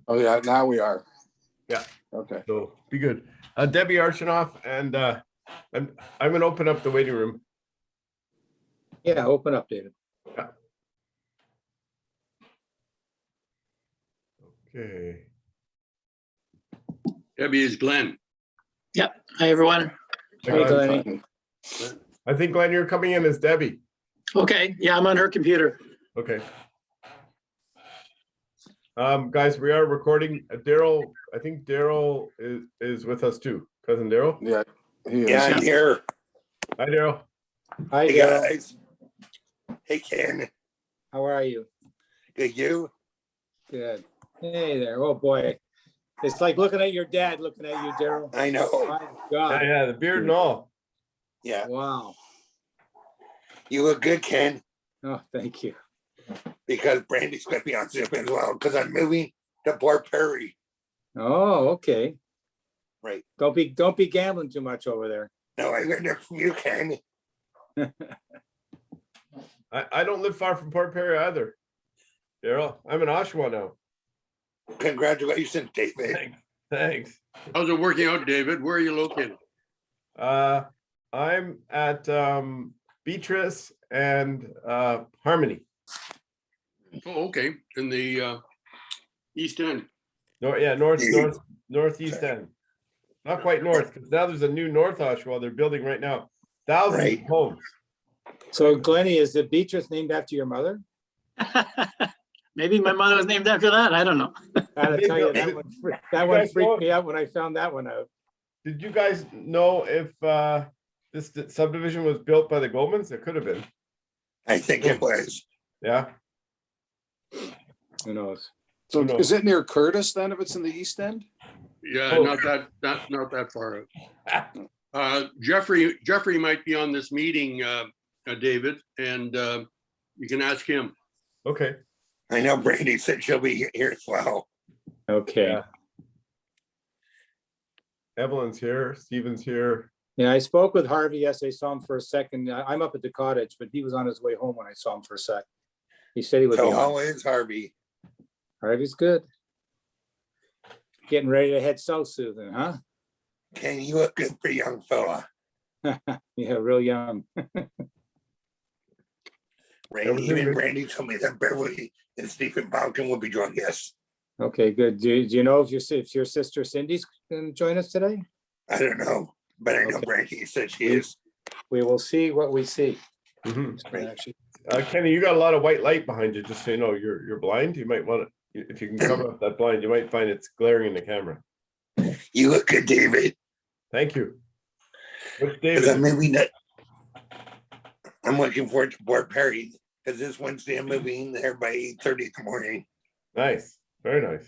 Oh yeah, now we are. Yeah. Okay. So be good. Debbie Archinoff, and I'm going to open up the waiting room. Yeah, open up, David. Yeah. Okay. Debbie is Glenn. Yep. Hi, everyone. Hey, Glenn. I think, Glenn, you're coming in as Debbie. Okay. Yeah, I'm on her computer. Okay. Guys, we are recording. Daryl, I think Daryl is with us too. Cousin Daryl. Yeah, he is. Yeah, I'm here. Hi, Daryl. Hi, Hey, Daryl. guys. Hey, Ken. How are you? Good, you? Good. Hey there. Oh, boy. It's like looking at your dad looking at you, Daryl. I know. My Yeah, God. yeah, the beard and all. Yeah. Wow. You look good, Ken, Oh, thank you. because Brandy's going to be on Zoom as well, because I'm moving to Port Perry. Oh, okay. Right. Don't be gambling too much over there. No, I learned it from you, Ken. I don't live far from Port Perry either. Daryl, I'm in Oshawa now. Congratulations, David. Thanks. How's it working out, David? Where are you located? I'm at Beatrice and Harmony. Oh, okay. In the East End. Northeast end. Not quite north, because now there's a new North Oshawa they're building right now. Thousands Right. of homes. So, Glennie, is the Beatrice named after your mother? Maybe my mother was named after that. I don't know. Gotta tell you, that one guys freaked know- me out when I found that one out. Did you guys know if this subdivision was built by the Goldmans? It could have been. I think it was. Yeah. Who knows? So No. is it near Curtis then, if it's in the East End? Yeah, Oh. not that far out. Jeffrey might be on this meeting, David, and you can ask him. Okay. I know Brandy said she'll be here as well. Okay. Yeah. Evelyn's here. Stephen's here. Yeah, I spoke with Harvey. Yes, I saw him for a second. I'm up at the cottage, but he was on his way home when I saw him for a sec. He said he would be So on. how is Harvey? Harvey's good. Getting ready to head south soon, huh? Ken, you look good for a young fella. Yeah, real young. Randy, even Brandy told me that Beverly and Stephen Balkan will be joining us. Okay, good. Do you know if your sister Cindy's going to join us today? I don't know, but I know Okay. Brandy said she is. We will see what we see. Mhm. Actually, Kenny, you got a lot of white light behind you. Just so you know, you're blind. You might want to, if you can cover up that blind, you might find it's glaring in the camera. You look good, David. Thank you. Which Because I'm David? moving to, I'm looking forward to Port Perry, because this Wednesday I'm moving there by 8:30 in the morning. Nice. Very nice.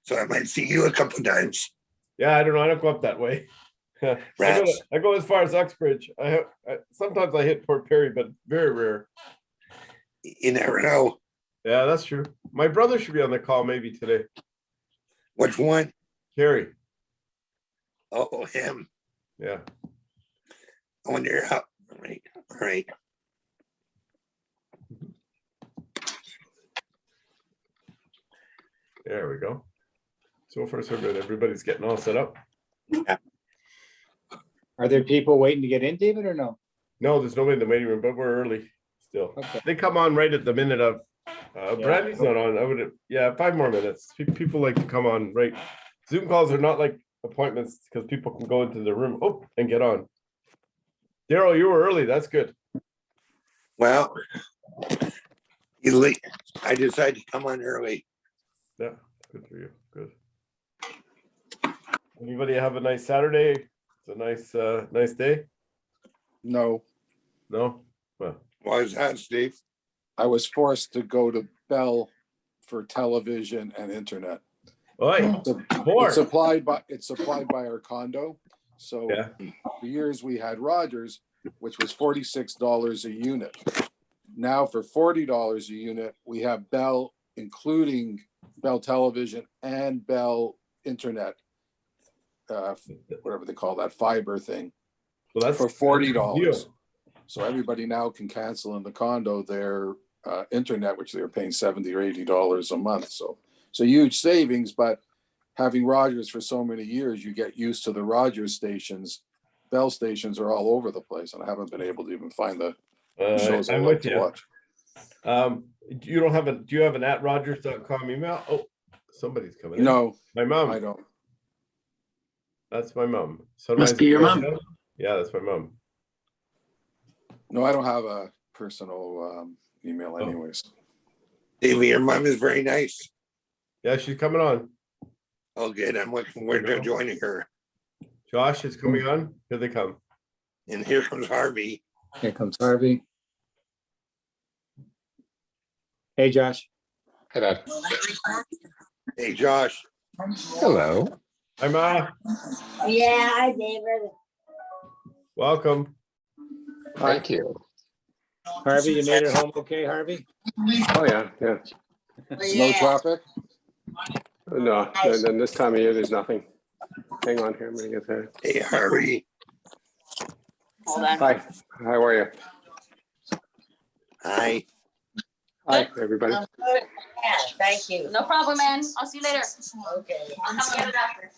So I might see you a couple times. Yeah, I don't know. I don't go up that way. Rats. I go as far as Uxbridge. Sometimes I hit Port Perry, but very rare. You never know. Yeah, that's true. My brother should be on the call maybe today. Which one? Kerry. Oh, him. Yeah. I wonder how. All right. All right. There we go. So far, so good. Everybody's getting all set up. are there people waiting to get in, David, or no? No, there's nobody in the waiting room, but we're early still. Okay. They come on right at the minute of. Brandy's not on. I would. Yeah, 5 more minutes. People like to come on right. Zoom calls are not like appointments because people can go into the room and get on. Daryl, you were early. That's good. Well, I decided to come on early. Yeah, good for you. Good. Anybody have a nice Saturday? It's a nice day. No, No. Well, Why is that, Steve? I was forced to go to Bell for television and internet. oi, It's supplied by our condo. So Yeah. for years we had Rogers, which was $46 a unit. Now for $40 a unit, we have Bell, including Bell Television and Bell Internet, whatever they call that fiber thing, well, that's for that's a good $40. deal. So everybody now can cancel in the condo their internet, which they were paying $70 or $80 a month. So It's a huge savings, but having Rogers for so many years, you get used to the Rogers stations. Bell stations are all over the place, and I haven't been able to even find the shows I I'm like with to you. watch. You don't have do you have an @rogers.com email? Oh, somebody's coming in. No, My mom. I don't. That's my mom. Must be your mom. Yeah, that's my mom. No, I don't have a personal email Oh. anyways. Davey, your mom is very nice. Yeah, she's coming on. Oh, good. I'm looking forward to joining her. Josh is coming on. Here they come. And here comes Harvey. Here comes Harvey. Hey, Josh. Hey, Dad. Hey, Josh. Hello. Hi, Ma. Yeah, hi, David. Welcome. Thank you. Harvey, you made it home okay, Harvey? Oh, yeah, yeah. No traffic? No, then this time of year, there's nothing. Hang on here, I'm gonna get there. Hey, Harvey. Hold on. Hi, how are you? Hi. Hi, everybody. I'm good. Yeah, thank you. No problem, man. I'll see you later. Okay. I'll come get it after.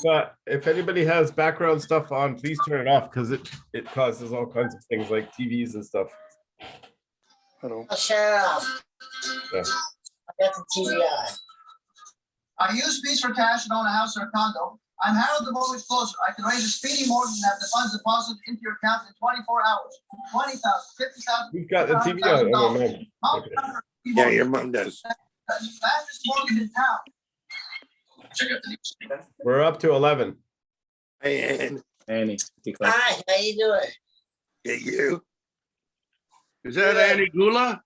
But if anybody has background stuff on, please turn it off because it causes all kinds of things like TVs and stuff. I don't. I'll shut it off. Yeah. I got the TV on. I use fees for cash and own a house or a condo. I'm Harold the mortgage closer. I can raise a speedy mortgage and have the funds deposited into your account in 24 hours. 20,000, 50,000. Who's got the TV on? Oh, my mom. Okay. Yeah, your mom does. Fastest mortgage in town. We're up to 11. Hey, Ann. Annie. Hi, how you doing? Hey, you. Is that Annie Gula?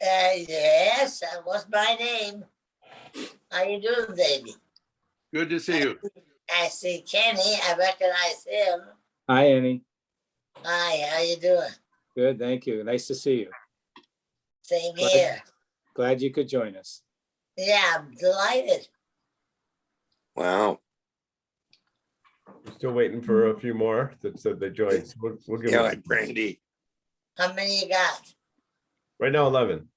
Yes, that was my name. How you doing, baby? Good to see you. I see Kenny. I recognize him. Hi, Annie. Hi, how you doing? Good, thank you. Nice to see you. Same here. Glad you could join us. Yeah, I'm delighted. Wow. We're still waiting for a few more that said they joined. So we'll give Yeah, them like Brandy. How many you got? right now 11.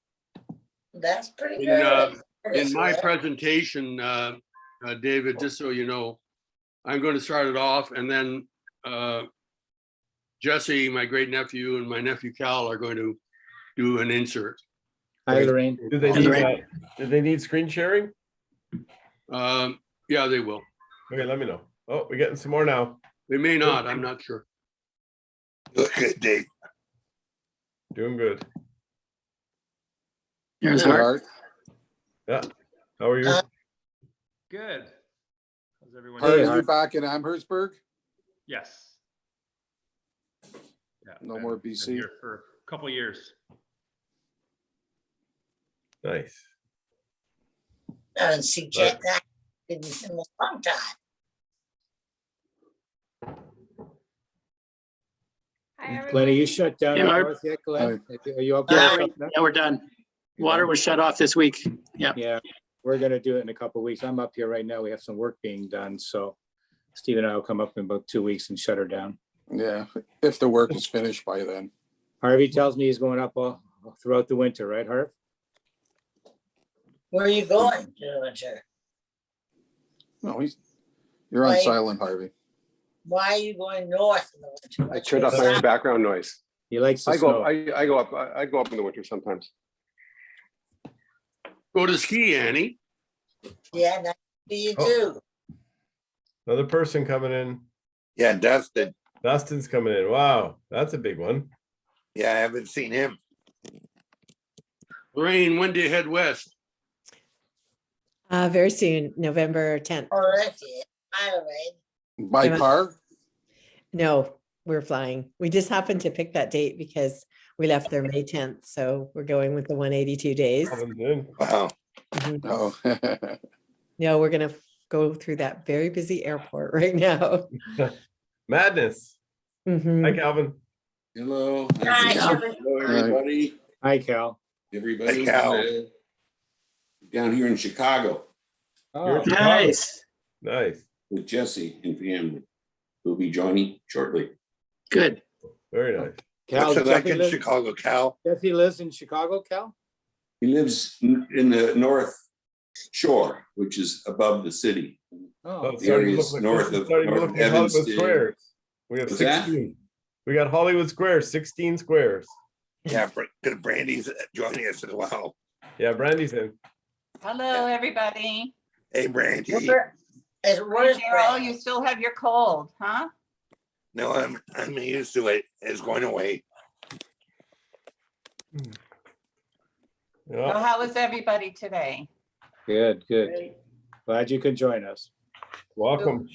That's pretty In, good. In my presentation, David, just so you know, I'm going to start it off and then Jesse, my great nephew, and my nephew Cal are going to do an insert. Hi, Lorraine. Do they need screen sharing? Yeah, they will. Okay, let me know. Oh, we're getting some more now. They may not, I'm not sure. Look good, Dave. Doing good. There's Hey, Hart. Art. Yeah. How are you? Good. How's everyone? Art, Hey, are you Art. back in Amherstburg? Yes. Yeah, No been- more been BC? here for a couple years. Nice. I haven't seen Jack in a long time. Hi, Glenn, are you everybody. shut down Yeah, Art. north yet, Glenn? Are you Yeah, okay? yeah, we're done. Water was shut off this week. Yeah. Yeah, we're gonna do it in a couple of weeks. I'm up here right now. We have some work being done, so Steve and I will come up in about 2 weeks and shut her down. Yeah, if the work is finished by then. Harvey tells me he's going up all throughout the winter, right, Harv? Where are you going to the winter? No, you're on Why- silent, Harvey. Why are you going north in the winter? I turned off my background noise. He likes the I go snow. up, I go up, I go up in the winter sometimes. Go to ski, Annie. Yeah, nice to you Oh. too. Another person coming in. Yeah, Dustin. Dustin's coming in. Wow, that's a big one. Yeah, I haven't seen him. Lorraine, when do you head west? Very soon, November 10th. Oh, that's it. By the way, By Yeah. car? No, we're flying. We just happened to pick that date because we left there May 10th. So we're going with the 182 days. Calvin's in. Wow. Mhm. Oh. No, we're going to go through that very busy airport right now. Madness. Mhm. Hi, Calvin. Hello. Hi, Hello, everybody. Hi, Cal. Everybody. Hey, Cal. Down here in Chicago You're in Oh, Chicago. Nice. Nice. with Jesse and family. Who'll be joining shortly. Good. Very nice. Cal, What's it like Jesse in lives, Chicago, Cal? Jesse lives in Chicago, Cal? He lives in the North Shore, which is above the city. Oh, it's The starting to area look is like- north it's of starting to look like Hollywood Evanston. Squares. We have What's that? 16. We got Hollywood Squares, 16 squares. Yeah, because Brandy's joining us as well. Yeah, Brandy's in. Hello, everybody. Hey, Brandy. Where's Carol, Brad? you still have your cold, huh? No, I'm used to it. It's going away. So Yeah. how is everybody today? good, good. Glad you could join us. Welcome.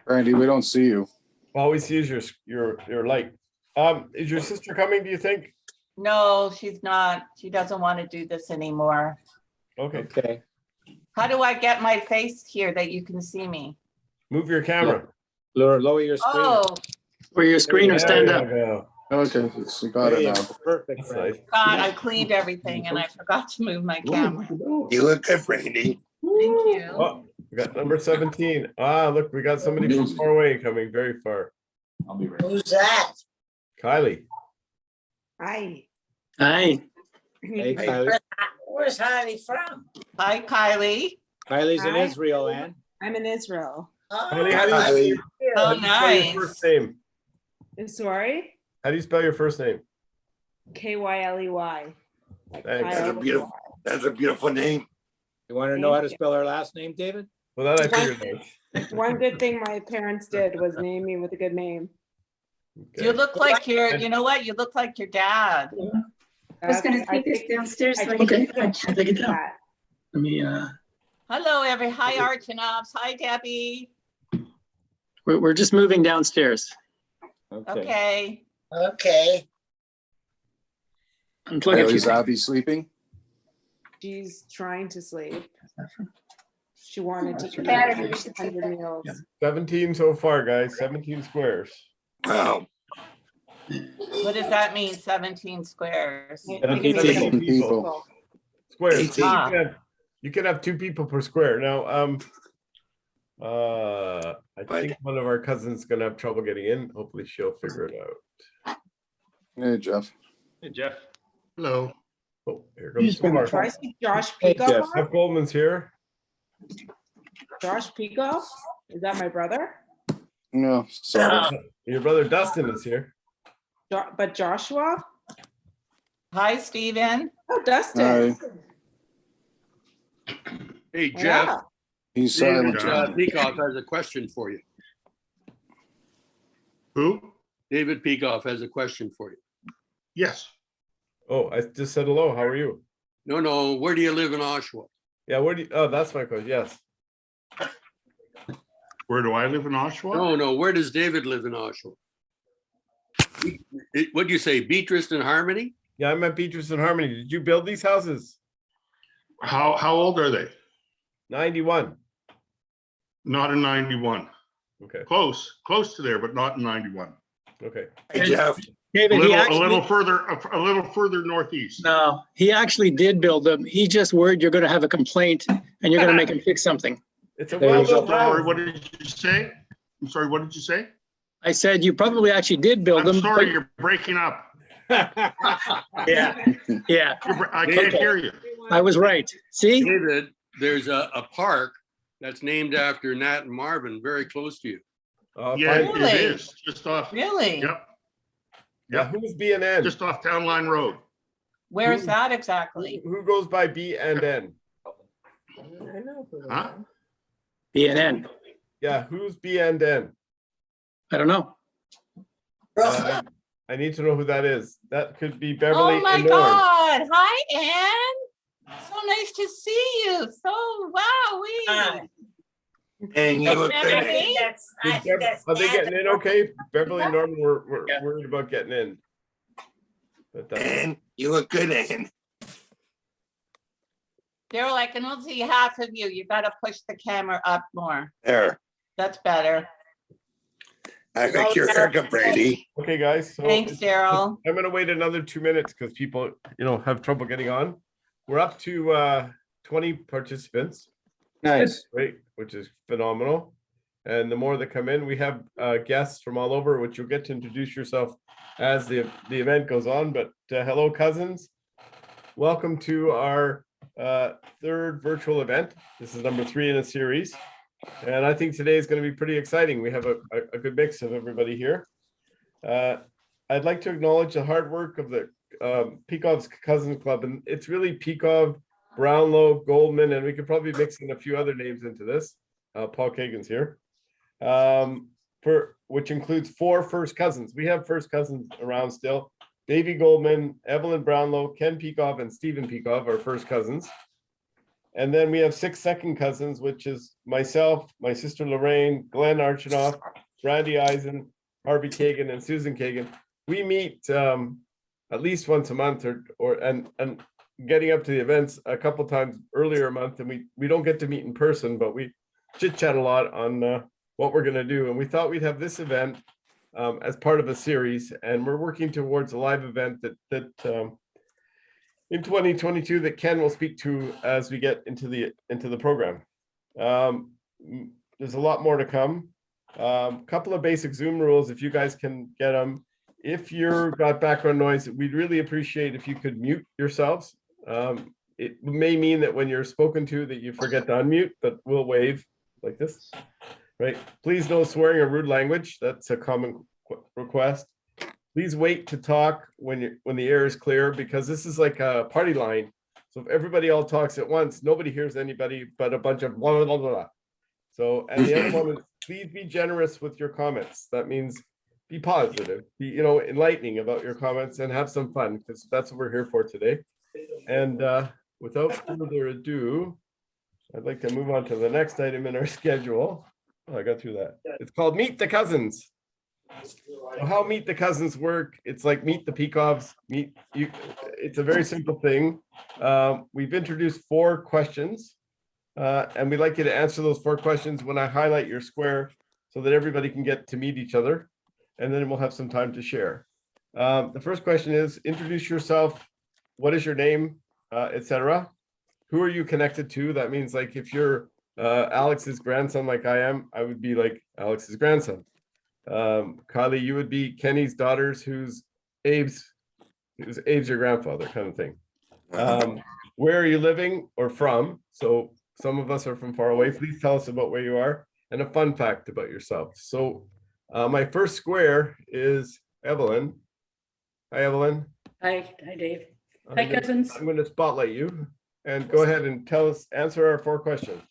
Brandy, we don't see you. All we see is your light. Is your sister coming, do you think? No, she's not. She doesn't want to do this anymore. Okay. Okay. How do I get my face here that you can see me? Move your camera. Lower your screen. Oh, Or your screen or stand There up. you go. Okay, so you got There it you now. go. Perfect. That's Brad. nice. God, I cleaned everything and I forgot to move my camera. You look good, Brandy. Thank you. Oh, we got number 17. Ah, look, we got somebody from far away coming very far. I'll be right. Who's that? Kylie. Hi. Hi. Hey, Kylie. Where's Harley from? Hi, Kylie. Kylie's in Hi. Israel, Ann. I'm in Israel. Kylie, how do you Kylie. Oh, how do you spell your nice. first name? Sorry? How do you spell your first name? Kyley. Thanks. That's a beautiful name. You want to know how to spell her last name, David? Well, that I figured out. One good thing my parents did was name me with a good name. Okay. You look like you know what? You look like your dad. I was gonna take this downstairs. Okay, I'll take it down. Let me, Hello, hi, Archanobs. Hi, Debbie. we're just moving downstairs. Okay. Okay. Unplug a few Is things. Abby sleeping? She's trying to sleep. She wanted to eat Saturday, you should take 100 that. meals. 17 so far, guys. 17 squares. Wow. What does that mean, 17 squares? You can make 17 it people. Squares. 18. Ah. You can have 2 people per square. Now, I think one of our cousins gonna have trouble getting in. Hopefully she'll figure it out. Hey, Jeff. Hey, Jeff. Hello. Oh, here comes Do I Mark. see Josh Hey, Picov? Jeff. Jeff Goldman's here. Josh Picov? Is that my brother? No, sorry. Your brother Dustin is here. But Joshua? Hi, Stephen. Oh, Dustin. Hi. Hey, Jeff. Yeah. He's David silent. Pekov has a question for you. Who? David Pekov has a question for you. Yes. Oh, I just said hello. How are you? No, where do you live in Oshawa? Yeah, where do you, oh, that's my question. Yes. Where do I live in Oshawa? No, where does David live in Oshawa? What'd you say, Beatrice and Harmony? Yeah, I'm at Beatrice and Harmony. Did you build these houses? How old are they? 91. Not in 91. Okay. Close to there, but not in 91. Okay. Hey, Jeff. David, A little further northeast. No, he actually did build them. He just worried you're gonna have a complaint and you're gonna make him fix something. It's a There you well-built go. Sorry, house. what did you say? I'm sorry, what did you say? I said you probably actually did build them. I'm sorry, you're breaking up. but- Yeah, yeah, I can't hear you. I was right. See? David, there's a park that's named after Nat and Marvin, very close to you. Yeah, Really? it is, just off. Really? Yep, Yeah, who's B and N? just off Town Line Road. Where's that exactly? Who goes by B and N? Huh? BNN. Yeah, who's B and N? I don't know. I need to know who that is. That could be Beverly Oh my and Norm. God. Hi, Ann. So nice to see you. So, wow. And you look good. Beverly? Are they getting in okay? Beverly and Norman were worried about getting in. But And you look good, Ann. Daryl, I can only see half of you. You got to push the camera up more. There. That's better. I like your haircut, Brady. okay, guys. So Thanks, Daryl. I'm gonna wait another 2 minutes because people, have trouble getting on. We're up to 20 participants. Nice. Right, which is phenomenal. And the more that come in, we have guests from all over, which you'll get to introduce yourself as the event goes on. But hello, cousins. welcome to our third virtual event. This is number 3 in a series. And I think today is going to be pretty exciting. We have a good mix of everybody here. I'd like to acknowledge the hard work of the Picov Cousins Club. And it's really Picov, Brownlow, Goldman, and we could probably mix in a few other names into this. Paul Kagan's here. Which includes 4 first cousins. We have first cousins around still. Davy Goldman, Evelyn Brownlow, Ken Pekov, and Stephen Pekov are first cousins. And then we have 6 second cousins, which is myself, my sister Lorraine, Glenn Archinoff, Brandy Eisen, Harvey Kagan, and Susan Kagan. We meet at least once a month and getting up to the events a couple times earlier a month, and we don't get to meet in person, but we chit chat a lot on what we're going to do. And we thought we'd have this event as part of a series, and we're working towards a live event that in 2022 that Ken will speak to as we get into the program. There's a lot more to come. Couple of basic Zoom rules, if you guys can get them. If you've got background noise, we'd really appreciate if you could mute yourselves. It may mean that when you're spoken to that you forget to unmute, but we'll wave like this. Right. Please no swearing or rude language. That's a common request. Please wait to talk when the air is clear, because this is like a party line. So if everybody all talks at once, nobody hears anybody but a bunch of blah, blah, blah, blah. So, and the other one is please be generous with your comments. That means be positive, be, enlightening about your comments and have some fun, because that's what we're here for today. And without further ado, I'd like to move on to the next item in our schedule. Oh, I got through that. It's called Meet the Cousins. So how Meet the Cousins work? It's like Meet the Peakovs. It's a very simple thing. We've introduced 4 questions, and we'd like you to answer those 4 questions when I highlight your square, so that everybody can get to meet each other, and then we'll have some time to share. The first question is: introduce yourself. What is your name, etc. Who are you connected to? That means, like, if you're Alex's grandson, like I am, I would be like Alex's grandson. Kylie, you would be Kenny's daughters, who's Abe's your grandfather, kind of thing. Where are you living or from? So some of us are from far away. Please tell us about where you are and a fun fact about yourself. So my first square is Evelyn. Hi, Evelyn. Hi, Dave. Hi, cousins. I'm going to spotlight you and go ahead and answer our 4 questions.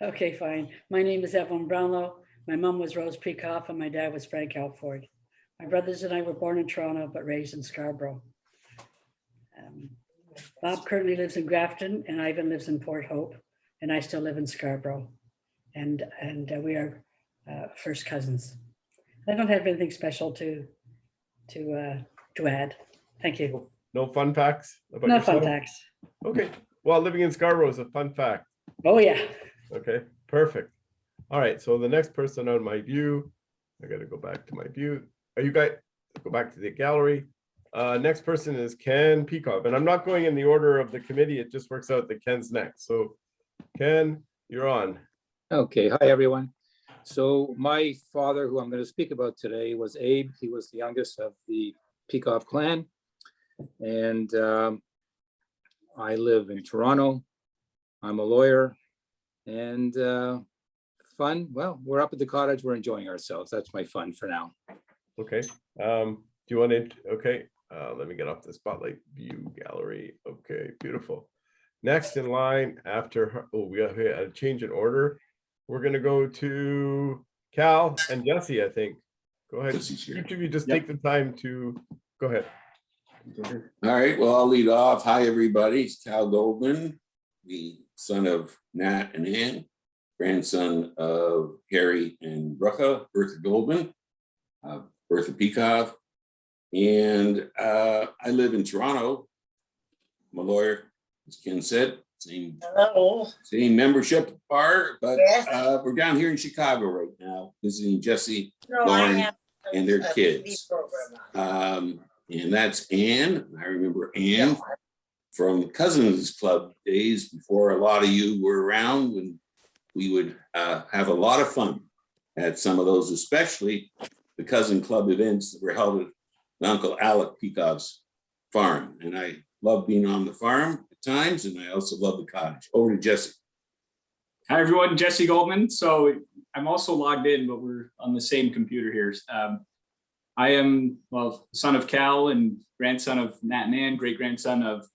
Okay, fine. My name is Evelyn Brownlow. My mom was Rose Pekov and my dad was Frank Alford. My brothers and I were born in Toronto, but raised in Scarborough. Bob currently lives in Grafton and Ivan lives in Port Hope, and I still live in Scarborough. And we are first cousins. I don't have anything special to add. Thank you. No fun facts about No yourself? fun facts. Okay. Well, living in Scarborough is a fun fact. Oh, yeah. Okay, perfect. All right, so the next person on my view, I got to go back to my view. Are you guys, go back to the gallery. Next person is Ken Pekov, and I'm not going in the order of the committee. It just works out that Ken's next. So Ken, you're on. Okay, hi, everyone. So my father, who I'm going to speak about today, was Abe. He was the youngest of the Pekov clan. And I live in Toronto. I'm a lawyer. And fun, well, we're up at the cottage. We're enjoying ourselves. That's my fun for now. Okay. Do you want to, okay. Let me get off the spotlight view gallery. Okay, beautiful. Next in line after her, oh, we got a change in order. We're going to go to Cal and Jesse, I think. Go ahead. Each of you just take the time to go ahead. All right, well, I'll lead off. Hi, everybody. It's Cal Goldman, the son of Nat and Ann, grandson of Harry and Brucha, Bertha Goldman, Bertha Pekov. And I live in Toronto. I'm a lawyer, as Ken said, same membership bar, but we're down here in Chicago right now, visiting Jesse, Lauren, and their kids. And that's Ann. I remember Ann from Cousins Club days before a lot of you were around, when we would have a lot of fun at some of those, especially the Cousin Club events that were held at Uncle Alec Pekov's farm. And I love being on the farm at times, and I also love the cottage. Over to Jesse. Hi, everyone. Jesse Goldman. So I'm also logged in, but we're on the same computer here. I am, well, son of Cal and grandson of Nat and Ann, great-grandson of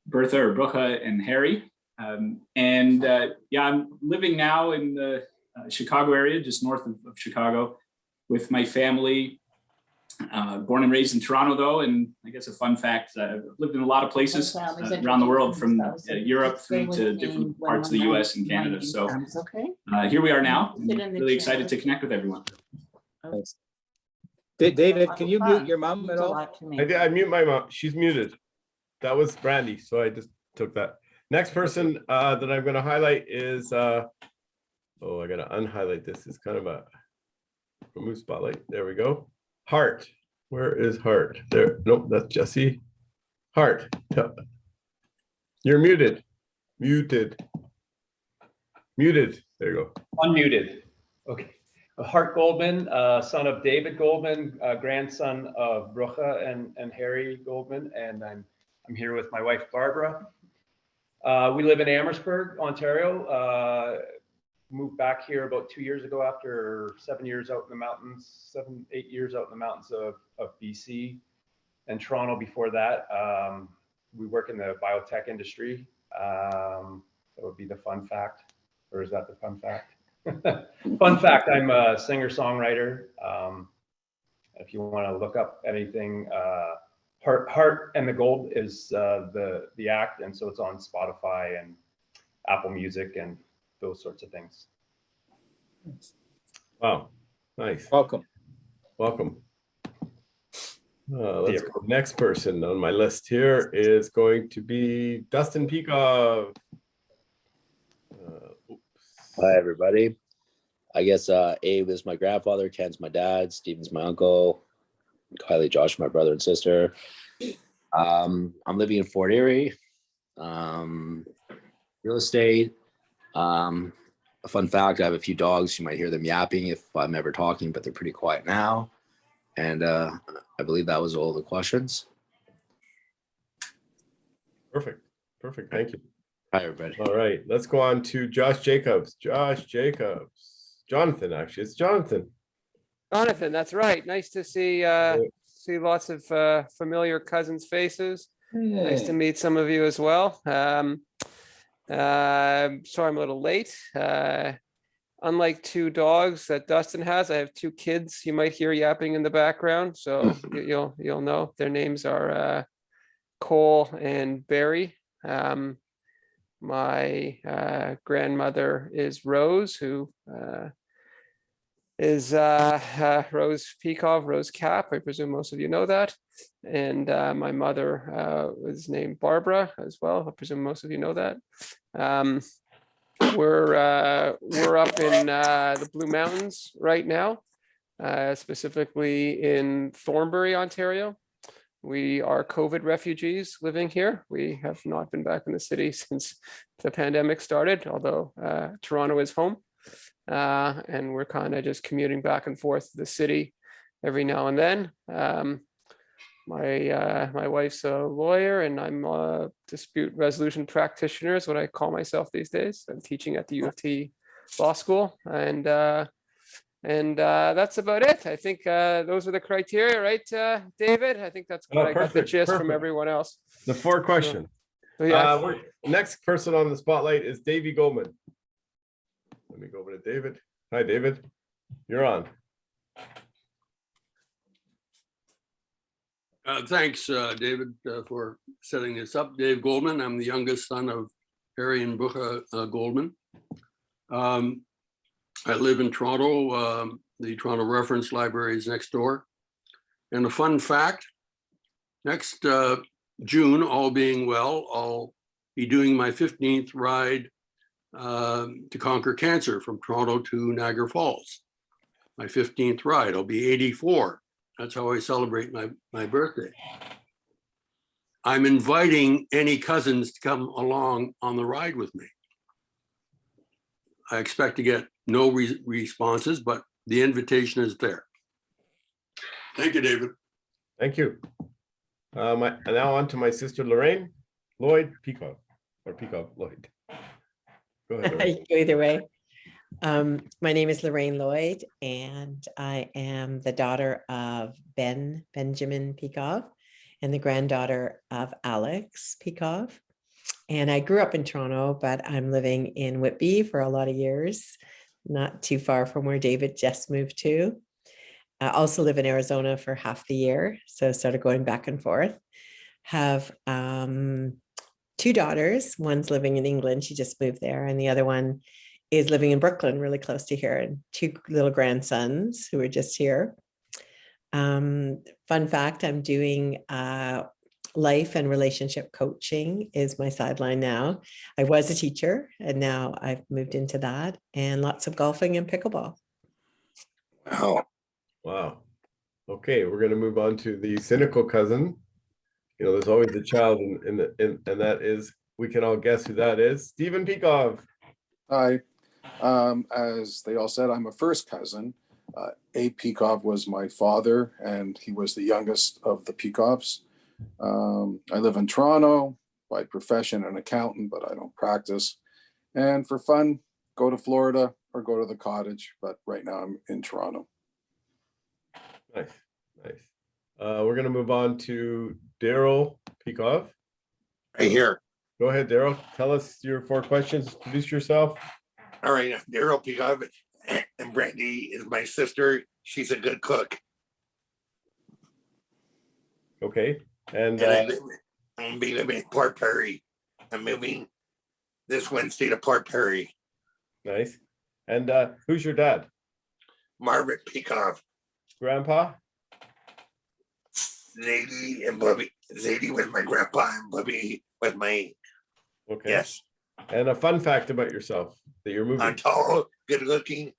Bertha or Brucha and Harry. Yeah, I'm living now in the Chicago area, just north of Chicago with my family. Born and raised in Toronto, though, and I guess a fun fact, I've lived in a lot of places around the world, from Europe through to different parts of the US and Canada. So here we are now. I'm really excited to connect with everyone. David, can you mute your mom at all? I mute my mom. She's muted. That was Brandy, so I just took that. Next person that I'm going to highlight is, oh, I got to unhighlight this. It's kind of a remove spotlight. There we go. Hart. Where is Hart? There. Nope, that's Jesse. Hart. You're muted. Muted. Muted. There you go. Unmuted. Okay. Hart Goldman, son of David Goldman, grandson of Brucha and Harry Goldman, and I'm here with my wife Barbara. We live in Amherstburg, Ontario. Moved back here about 2 years ago after 7 years out in the mountains, 8 years out in the mountains of BC, and Toronto before that. We work in the biotech industry. That would be the fun fact, or is that the fun fact? Fun fact, I'm a singer-songwriter. If you want to look up anything, Heart and the Gold is the act, and so it's on Spotify and Apple Music and those sorts of things. Wow, nice. Welcome. Welcome. Let's go. Next person on my list here is going to be Dustin Pekov. Hi, everybody. I guess Abe is my grandfather, Ken's my dad, Steven's my uncle, Kylie, Josh, my brother and sister. I'm living in Fort Erie. Real estate. A fun fact, I have a few dogs. You might hear them yapping if I'm ever talking, but they're pretty quiet now. And I believe that was all the questions. Perfect. Perfect. Thank you. Hi, everybody. All right. Let's go on to Josh Jacobs. Josh Jacobs. Jonathan, actually. It's Jonathan. Jonathan, that's right. Nice to see see lots of familiar cousins' faces. Nice to meet some of you as well. Sorry I'm a little late. Unlike two dogs that Dustin has, I have two kids you might hear yapping in the background. So you'll know their names are Cole and Barry. My grandmother is Rose, who is Rose Pekov, Rose Cap. I presume most of you know that. And my mother was named Barbara as well. I presume most of you know that. We're up in the Blue Mountains right now, specifically in Thornbury, Ontario. We are COVID refugees living here. We have not been back in the city since the pandemic started, although Toronto is home. And we're kind of just commuting back and forth to the city every now and then. My wife's a lawyer and I'm a dispute resolution practitioner is what I call myself these days. I'm teaching at the U of T Law School, and that's about it. I think those are the criteria, right, David? I think that's what I got the gist from everyone else. The four questions. So, yeah. Next person on the spotlight is Davey Goldman. Let me go over to David. Hi, David. You're on. Thanks, David, for setting this up. Dave Goldman. I'm the youngest son of Harry and Brucha Goldman. I live in Toronto. The Toronto Reference Library is next door. And a fun fact, next June, all being well, I'll be doing my 15th ride to conquer cancer from Toronto to Niagara Falls. My 15th ride. I'll be 84. That's how I celebrate my birthday. I'm inviting any cousins to come along on the ride with me. I expect to get no responses, but the invitation is there. Thank you, David. Thank you. Now on to my sister Lorraine Lloyd Picov, or Picov Lloyd. Go ahead. Lorraine. Either way. My name is Lorraine Lloyd, and I am the daughter of Benjamin Pekov, and the granddaughter of Alex Pekov. And I grew up in Toronto, but I'm living in Whitby for a lot of years, not too far from where David just moved to. I also live in Arizona for half the year, so started going back and forth. Have 2 daughters. One's living in England, she just moved there, and the other one is living in Brooklyn, really close to here, and 2 little grandsons who are just here. Fun fact, I'm doing life and relationship coaching is my sideline now. I was a teacher, and now I've moved into that, and lots of golfing and pickleball. Wow. Okay, we're going to move on to the cynical cousin. You know, there's always a child and that is, we can all guess who that is. Stephen Pekov. Hi. As they all said, I'm a first cousin. Abe Pekov was my father, and he was the youngest of the Pekovs. I live in Toronto, by profession an accountant, but I don't practice. And for fun, go to Florida or go to the cottage, but right now I'm in Toronto. Nice, nice. We're going to move on to Daryl Pekov. Right here. Go ahead, Daryl. Tell us your 4 questions. Introduce yourself. All right, Daryl Picov, and Brandy is my sister. She's a good cook. Okay, and I'm be living in Port Perry. I'm moving this Wednesday to Port Perry. Nice. And who's your dad? Margaret Pekov. Grandpa? Zadie and Bubby. Zadie was my grandpa, and Bubby was my. Okay. Yes. And a fun fact about yourself that you're moving. I'm tall, good looking,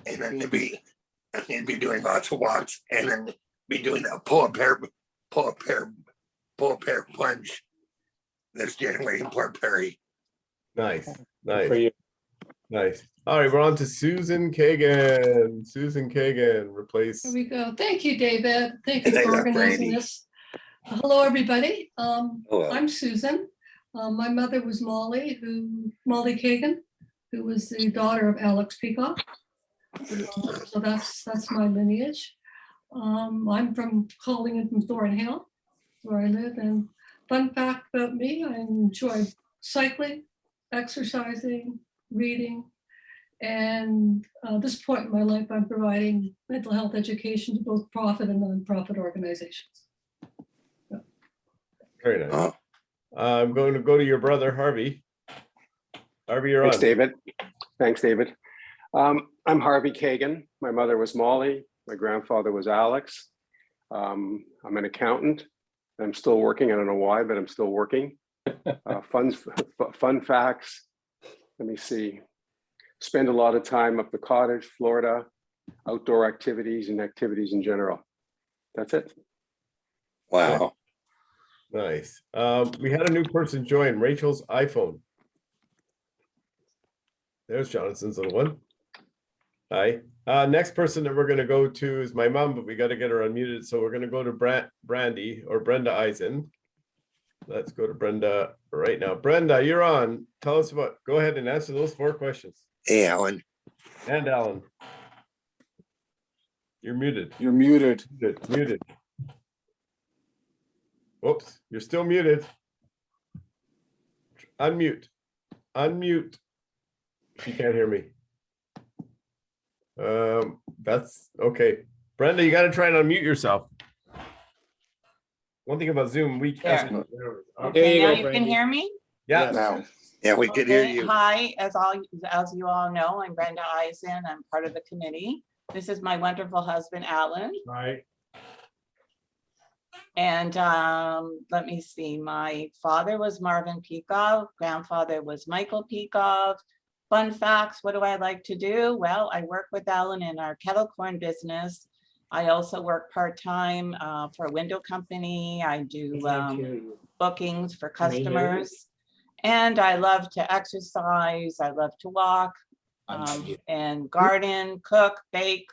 and I'm gonna be doing lots of walks, and I'm gonna be doing a pull a pair plunge this January in Port Perry. Nice, nice. For you. Nice. All right, we're on to Susan Kagan. Susan Kagan, replace. Here we go. Thank you, David. Thank And you I for love organizing Brandy. this. Hello, everybody. Hello. I'm Susan. My mother was Molly Kagan, who was the daughter of Alex Picov. So that's my lineage. I'm from calling in from Thornhill, where I live. And fun fact about me, I enjoy cycling, exercising, reading. And at this point in my life, I'm providing mental health education to both profit and nonprofit organizations. Very nice. I'm going to go to your brother, Harvey. Harvey, you're Thanks, on. David. Thanks, David. I'm Harvey Kagan. My mother was Molly. My grandfather was Alex. I'm an accountant. I'm still working. I don't know why, but I'm still working. Fun facts. Let me see. Spend a lot of time up the cottage, Florida, outdoor activities and activities in general. That's it. Wow. Nice. We had a new person join, Rachel's iPhone. There's Jonathan's little one. Hi. Next person that we're going to go to is my mom, but we got to get her unmuted. So we're going to go to Brandy or Brenda Eisen. Let's go to Brenda right now. Brenda, you're on. Tell us about, go ahead and answer those 4 questions. Hey, Alan. And Alan. You're muted. You're muted. Muted. Whoops, you're still muted. Unmute. Unmute. She can't hear me. That's okay. Brenda, you got to try and unmute yourself. One thing about Zoom, we can't. Okay, now you can hear me? Yeah. Now. Yeah, we could hear you. Hi, as you all know, I'm Brenda Eisen. I'm part of the committee. This is my wonderful husband, Alan. Hi. And let me see, my father was Marvin Pekov, grandfather was Michael Pekov. Fun facts, what do I like to do? Well, I work with Alan in our kettle corn business. I also work part-time for a window company. I do bookings for customers. And I love to exercise, I love to walk, and garden, cook, bake,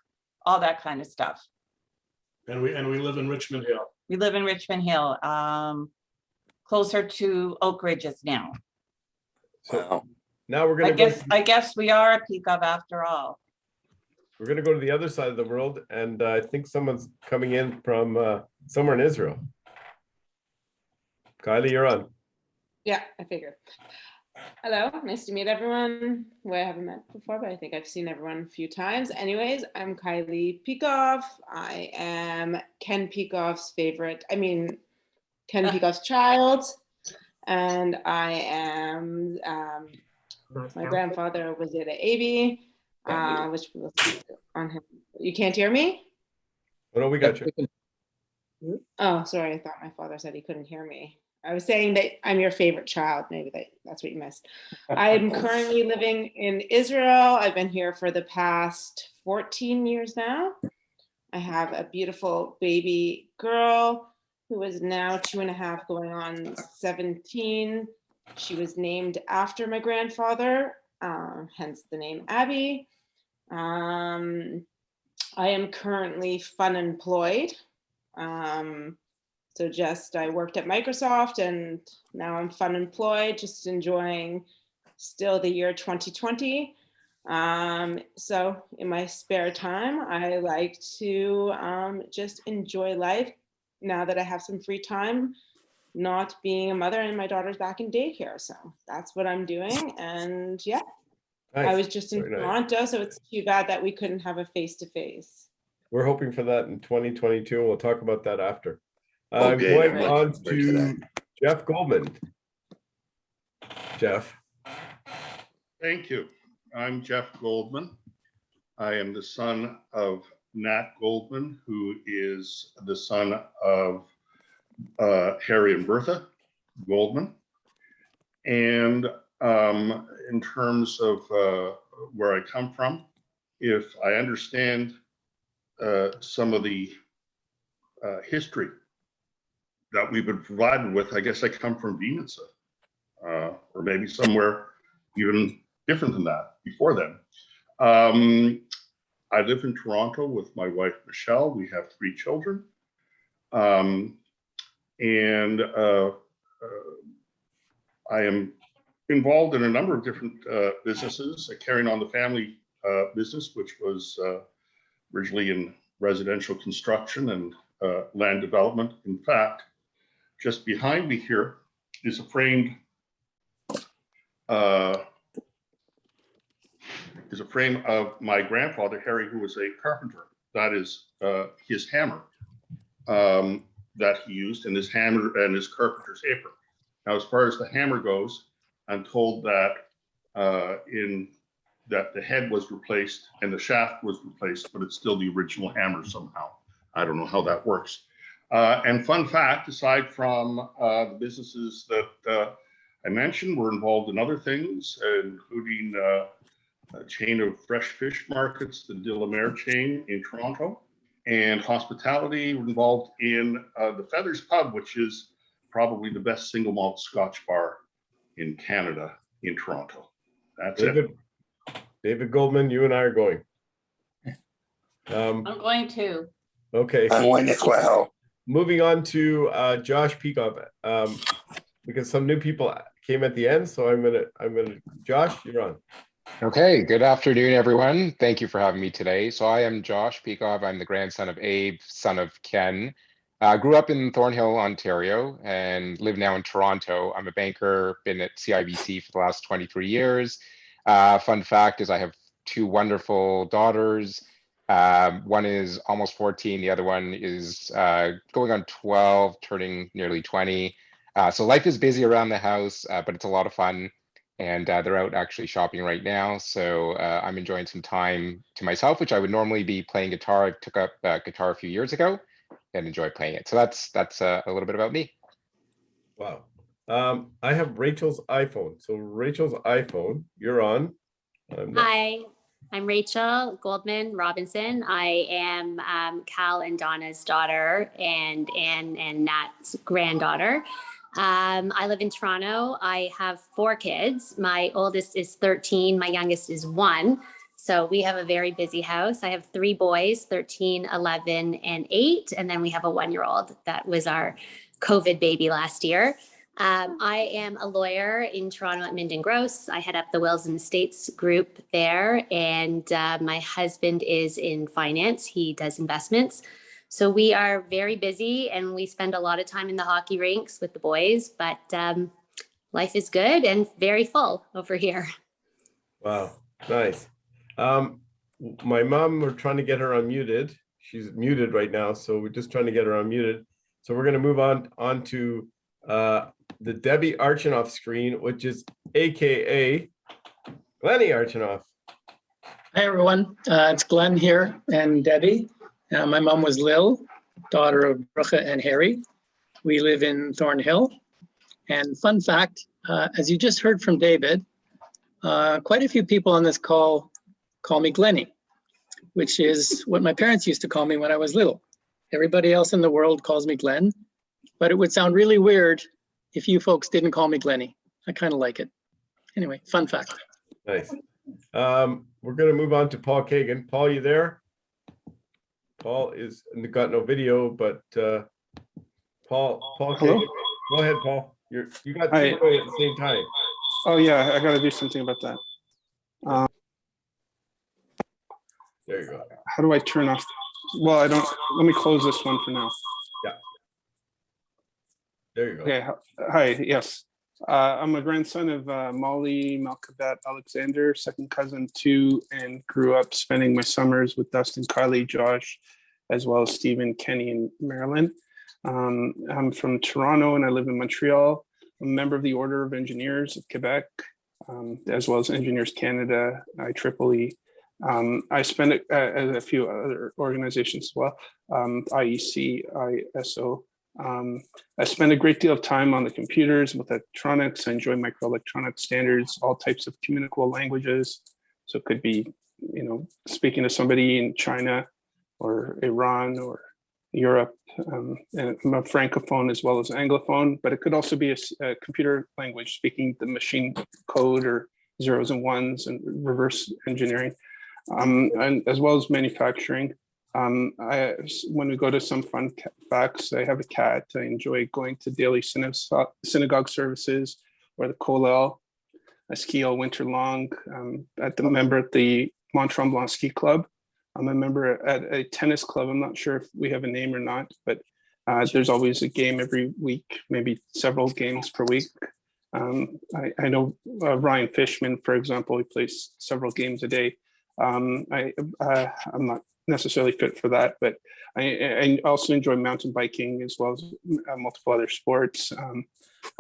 all that kind of stuff. And we live in Richmond Hill. We live in Richmond Hill, closer to Oak Ridges now. So now we're I gonna guess we are a Pekov after all. we're gonna go to the other side of the world, and I think someone's coming in from somewhere in Israel. Kylie, you're on. Yeah, I figured. Hello, nice to meet everyone who I haven't met before, but I think I've seen everyone a few times. Anyways, I'm Kylie Picov. I am Ken Pekov's Ken Pekov's child. And I am, my grandfather was at Abbey, which was on him. You can't hear me? Oh, no, we got you. Oh, sorry. I thought my father said he couldn't hear me. I was saying that I'm your favorite child. Maybe that's what you missed. I'm currently living in Israel. I've been here for the past 14 years now. I have a beautiful baby girl who is now 2.5 going on 17. She was named after my grandfather, hence the name Abby. I am currently unemployed. I worked at Microsoft and now I'm unemployed, just enjoying still the year 2020. So in my spare time, I like to just enjoy life now that I have some free time, not being a mother and my daughter's back in daycare. So that's what I'm doing. And yeah, Nice. I was just in Very nice. Toronto, so it's too bad that we couldn't have a face-to-face. We're hoping for that in 2022. We'll talk about that after. Okay, I'm going then on let's bring it to on. Jeff Goldman. Jeff. Thank you. I'm Jeff Goldman. I am the son of Nat Goldman, who is the son of Harry and Bertha Goldman. And in terms of where I come from, if I understand some of the history that we've been provided with, I guess I come from Venus, or maybe somewhere even different than that before then. I live in Toronto with my wife, Michelle. We have 3 children. And I am involved in a number of different businesses, carrying on the family business, which was originally in residential construction and land development. In fact, just behind me here is a frame of my grandfather, Harry, who was a carpenter. That is his hammer that he used, and his hammer and his carpenter's apron. Now, as far as the hammer goes, I'm told that that the head was replaced and the shaft was replaced, but it's still the original hammer somehow. I don't know how that works. And fun fact, aside from the businesses that I mentioned, we're involved in other things, including a chain of fresh fish markets, the De La Mer chain in Toronto, and hospitality. We're involved in the Feathers Pub, which is probably the best single malt Scotch bar in Canada, in Toronto. That's it. David Goldman, you and I are going. I'm going to. Okay. I'm going as well. Moving on to Josh Pekov, because some new people came at the end. So I'm gonna, Josh, you're on. Okay, good afternoon, everyone. Thank you for having me today. So I am Josh Pekov. I'm the grandson of Abe, son of Ken. Grew up in Thornhill, Ontario, and live now in Toronto. I'm a banker, been at CIBC for the last 23 years. Fun fact is I have 2 wonderful daughters. One is almost 14. The other one is going on 12, turning nearly 20. So life is busy around the house, but it's a lot of fun. And they're out actually shopping right now. So I'm enjoying some time to myself, which I would normally be playing guitar. I took up guitar a few years ago and enjoy playing it. So that's a little bit about me. Wow. I have Rachel's iPhone. So Rachel's iPhone, you're on. Hi, I'm Rachel Goldman Robinson. I am Cal and Donna's daughter and Anne and Nat's granddaughter. I live in Toronto. I have 4 kids. My oldest is 13. My youngest is 1. So we have a very busy house. I have 3 boys, 13, 11, and 8. And then we have a 1-year-old that was our COVID baby last year. I am a lawyer in Toronto at Minden Gross. I head up the Wills and Estates group there. And my husband is in finance. He does investments. So we are very busy and we spend a lot of time in the hockey rinks with the boys, but life is good and very full over here. Wow, nice. My mom, we're trying to get her unmuted. She's muted right now, so we're just trying to get her unmuted. So we're going to move on to the Debbie Archinoff screen, which is AKA Glennie Archinoff. Hi, everyone. It's Glenn here and Debbie. My mom was Lil, daughter of Brucha and Harry. We live in Thornhill. And fun fact, as you just heard from David, quite a few people on this call me Glennie, which is what my parents used to call me when I was little. Everybody else in the world calls me Glenn, but it would sound really weird if you folks didn't call me Glennie. I kind of like it. Anyway, fun fact. Nice. We're going to move on to Paul Kagan. Paul, you there? Paul is got no video, but Paul Kagan. Go ahead, Paul. You got two at the same time. Oh yeah, I got to do something about that. There you go. How do I turn off? Well, I don't. Let me close this one for now. Yeah. There you go. Okay. Hi. Yes. I'm a grandson of Molly Malkabat Alexander, second cousin to, and grew up spending my summers with Dustin, Kylie, Josh, as well as Stephen, Kenny, and Marilyn. I'm from Toronto and I live in Montreal. I'm a member of the Order of Engineers of Quebec, as well as Engineers Canada, IEEE. I spent it at a few other organizations as well, IEC, ISO. I spend a great deal of time on the computers with electronics. I enjoy microelectronic standards, all types of communicable languages. So it could be, speaking to somebody in China or Iran or Europe. And I'm a Francophone as well as Anglophone, but it could also be a computer language, speaking the machine code or zeros and ones and reverse engineering, and as well as manufacturing. When we go to some fun facts, I have a cat. I enjoy going to daily synagogue services or the kollel. I ski all winter long. I'm a member at the Mont Tremblant Ski Club. I'm a member at a tennis club. I'm not sure if we have a name or not, but there's always a game every week, maybe several games per week. I know Ryan Fishman, for example, he plays several games a day. I'm not necessarily fit for that, but I also enjoy mountain biking as well as multiple other sports.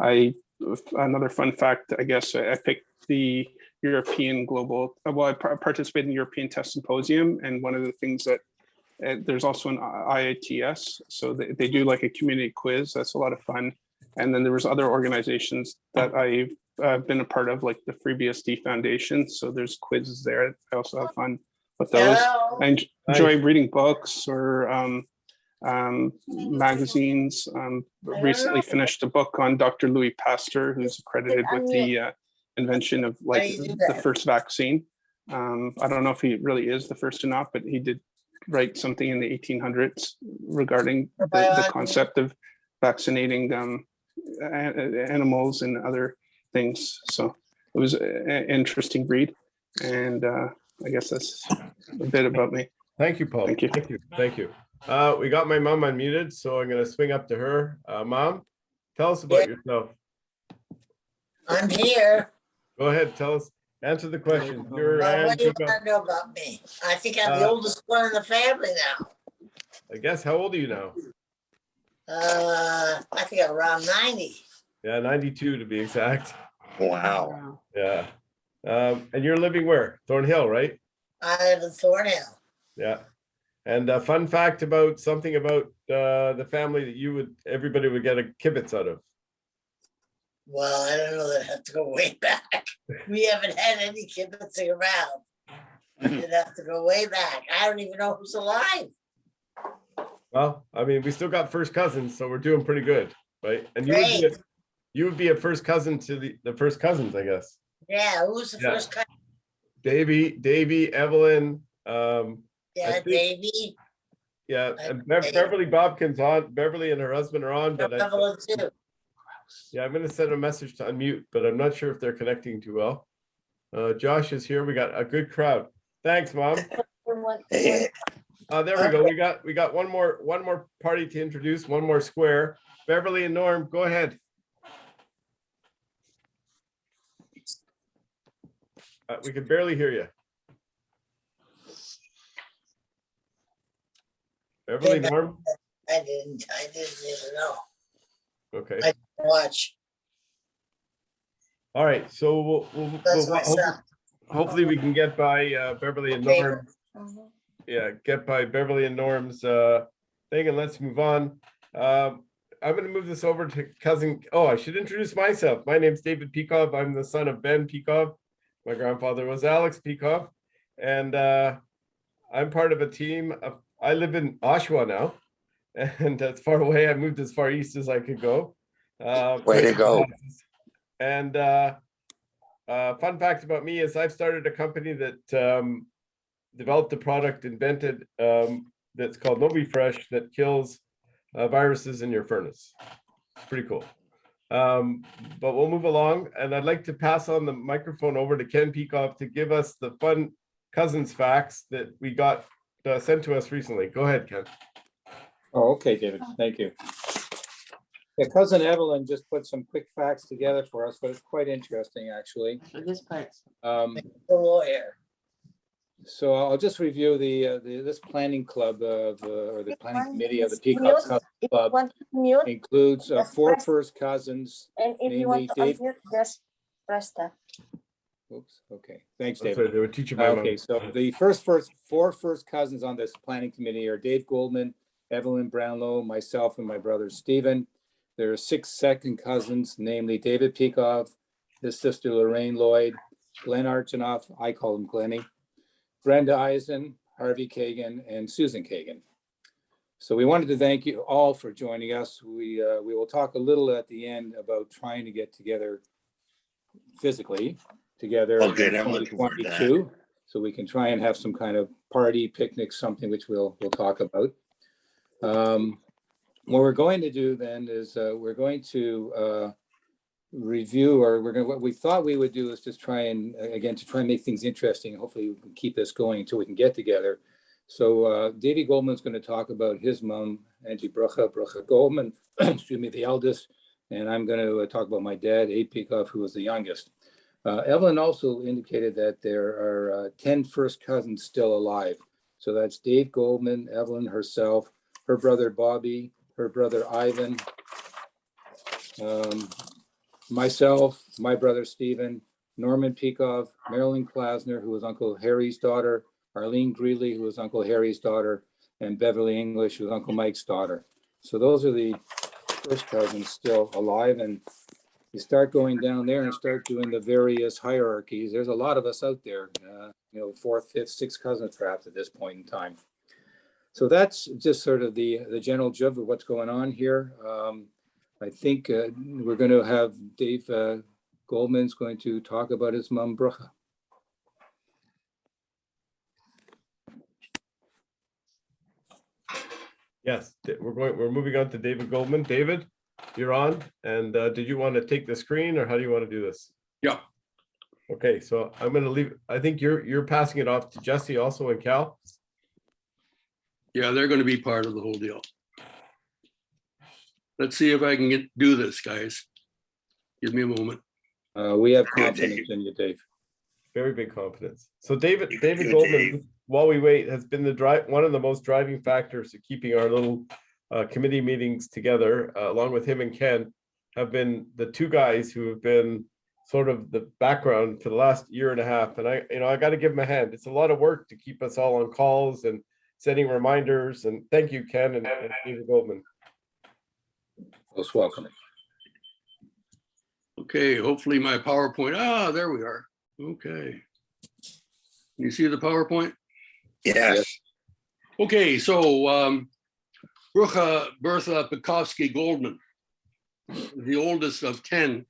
Another fun fact, I guess, I picked the European Global, well, I participated in the European Test Symposium, and one of the things that there's also an IITS, so they do like a community quiz. That's a lot of fun. And then there was other organizations that I've been a part of, like the FreeBSD Foundation. So there's quizzes there. I also have fun with those. I enjoy reading books or magazines. Recently finished a book on Dr. Louis Pasteur, who's credited with the invention of the first vaccine. I don't know if he really is the first or not, but he did write something in the 1800s regarding the concept of vaccinating animals and other things. So it was an interesting read. And I guess that's a bit about me. Thank you, Paul. Thank you. Thank you. We got my mom unmuted, so I'm going to swing up to her. Mom, tell us about yourself. I'm here. Go ahead, tell us. Answer the question. What do you want to know about me? I think I'm the oldest one in the family now. I guess, how old are you now? I think I'm around 90. Yeah, 92 to be exact. Wow. Yeah. And you're living where? Thornhill, right? I live in Thornhill. Yeah. And a fun fact about something about the family that everybody would get a kibitz out of. Well, I don't know that I have to go way back. We haven't had any kibitzing around. You'd have to go way back. I don't even know who's alive. Well, I mean, we still got first cousins, so we're doing pretty good, right? And you would be a first cousin to the first cousins, I guess. Yeah, who's the first cousin? Davey, Evelyn. Yeah, think- Davey, Yeah, and Beverly Bobkin's on. Beverly and her husband are on, but Evelyn too. yeah, I'm gonna send a message to unmute, but I'm not sure if they're connecting too well. Josh is here. We got a good crowd. Thanks, Mom. There we go. We got one more party to introduce, one more square. Beverly and Norm, go ahead. We can barely hear you. Beverly, Norm. I didn't even know. Okay. I didn't watch. All right. So hopefully we can get by Beverly and Norm. Yeah, get by Beverly and Norm's thing, and let's move on. I'm going to move this over to cousin. Oh, I should introduce myself. My name's David Pekov. I'm the son of Ben Pekov. My grandfather was Alex Pekov, and I'm part of a team. I live in Oshawa now, and that's far away. I moved as far east as I could go. Way to go. And fun fact about me is I've started a company that developed a product, invented, that's called NoviFresh that kills viruses in your furnace. It's pretty cool. But we'll move along, and I'd like to pass on the microphone over to Ken Pekov to give us the fun cousins facts that we got sent to us recently. Go ahead, Ken. Oh, okay, David, thank you. Yeah, cousin Evelyn just put some quick facts together for us, but it's quite interesting, actually. This part. The lawyer. So I'll just review this planning club or the planning committee of the Picov Cousins Club includes four first cousins, And if you want to namely unmute, just press that. Oops, okay, thanks, That's David. right, they were teaching my Okay, mom. so the four first cousins on this planning committee are Dave Goldman, Evelyn Brownlow, myself, and my brother Stephen. There are 6 second cousins, namely David Pekov, his sister Lorraine Lloyd, Glenn Archinoff, I call him Glenny, Brenda Eisen, Harvey Kagan, and Susan Kagan. So we wanted to thank you all for joining us. We will talk a little at the end about trying to get together physically together in Okay, I'm looking forward to that. 2022, so we can try and have some kind of party, picnic, something which we'll talk about. What we're going to do then is we're going to review, or what we thought we would do is just try and again to try and make things interesting. Hopefully we can keep this going until we can get together. So Davey Goldman's going to talk about his mom, Auntie Brucha Goldman, excuse me, the eldest, and I'm going to talk about my dad, Abe Pekov, who was the youngest. Evelyn also indicated that there are 10 first cousins still alive. So that's Dave Goldman, Evelyn herself, her brother Bobby, her brother Ivan, myself, my brother Stephen, Norman Pekov, Marilyn Klasner, who was Uncle Harry's daughter, Arlene Greeley, who was Uncle Harry's daughter, and Beverly English, who was Uncle Mike's daughter. So those are the first cousins still alive. And you start going down there and start doing the various hierarchies. There's a lot of us out there, 4th, 5th, 6th cousin trapped at this point in time. So that's just sort of the general gist of what's going on here. I think we're going to have Dave Goldman's going to talk about his mom, Brucha. Yes, we're moving on to David Goldman. David, you're on. And did you want to take the screen, or how do you want to do this? Yeah. Okay, so I'm going to leave. I think you're passing it off to Jesse also, and Cal. Yeah, they're going to be part of the whole deal. Let's see if I can do this, guys. Give me a moment. We have confidence in you, Dave. Very big confidence. So David Goldman, while we wait, has been one of the most driving factors to keeping our little committee meetings together. Along with him and Ken, have been the two guys who have been sort of the background for the last year and a half. And I got to give them a hand. It's a lot of work to keep us all on calls and setting reminders. And thank you, Ken and David Goldman. Most welcome. Okay, hopefully my PowerPoint. There we are. Okay. You see the PowerPoint? Yes. Okay, so Brucha Bertha Pekovsky Goldman, the oldest of 10,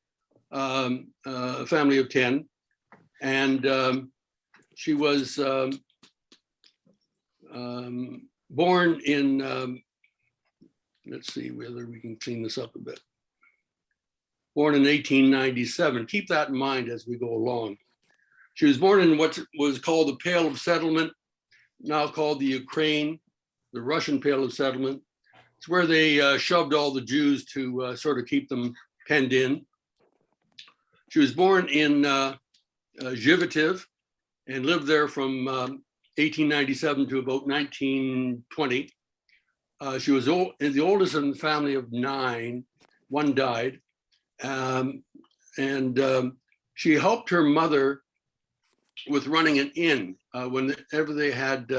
family of 10. And she was born in, let's see whether we can clean this up a bit. Born in 1897. Keep that in mind as we go along. She was born in what was called the Pale of Settlement, now called the Ukraine, the Russian Pale of Settlement. It's where they shoved all the Jews to sort of keep them penned in. She was born in Zhivativ and lived there from 1897 to about 1920. She was the oldest in the family of 9. One died. She helped her mother with running an inn. Whenever they had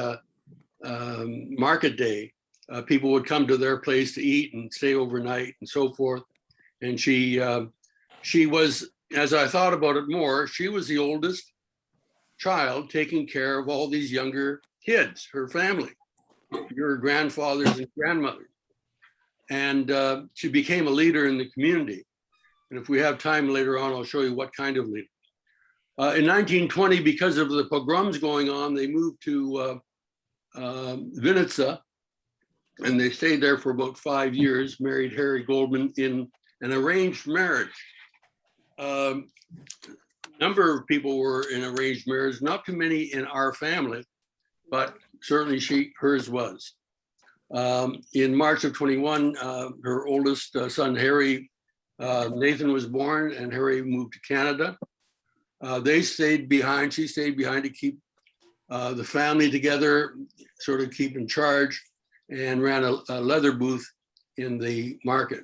market day, people would come to their place to eat and stay overnight and so forth. And she was, as I thought about it more, she was the oldest child taking care of all these younger kids, her family, her grandfathers and grandmothers. And she became a leader in the community. And if we have time later on, I'll show you what kind of leader. In 1920, because of the pogroms going on, they moved to Vinnitsa, and they stayed there for about 5 years, married Harry Goldman in an arranged marriage. Number of people were in arranged marriage, not too many in our family, but certainly hers was. In March of 21, her oldest son, Harry, Nathan was born, and Harry moved to Canada. They stayed behind, she stayed behind to keep the family together, sort of keep in charge, and ran a leather booth in the market.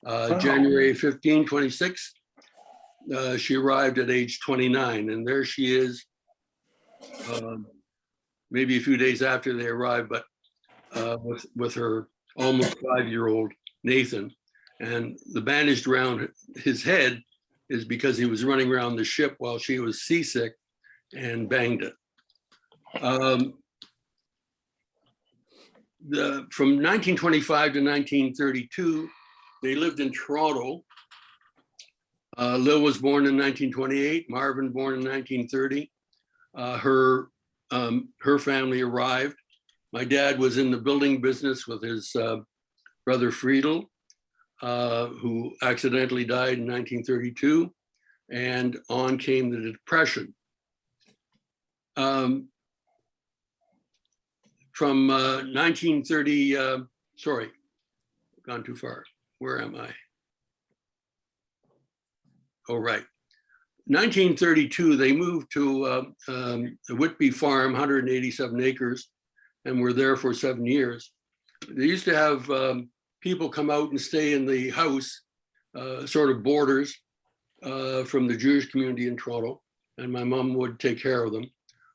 January 15, 26, she arrived at age 29, and there she is, maybe a few days after they arrived, but with her almost 5-year-old Nathan. And the bandage around his head is because he was running around the ship while she was seasick and banged it. From 1925 to 1932, they lived in Toronto. Lil was born in 1928, Marvin born in 1930. Her family arrived. My dad was in the building business with his brother Friedel, who accidentally died in 1932, and on came the Depression. From 1930, sorry, gone too far. Where am I? Oh, right. 1932, they moved to the Whitby Farm, 187 acres, and were there for 7 years. They used to have people come out and stay in the house, sort of boarders from the Jewish community in Toronto, and my mom would take care of them.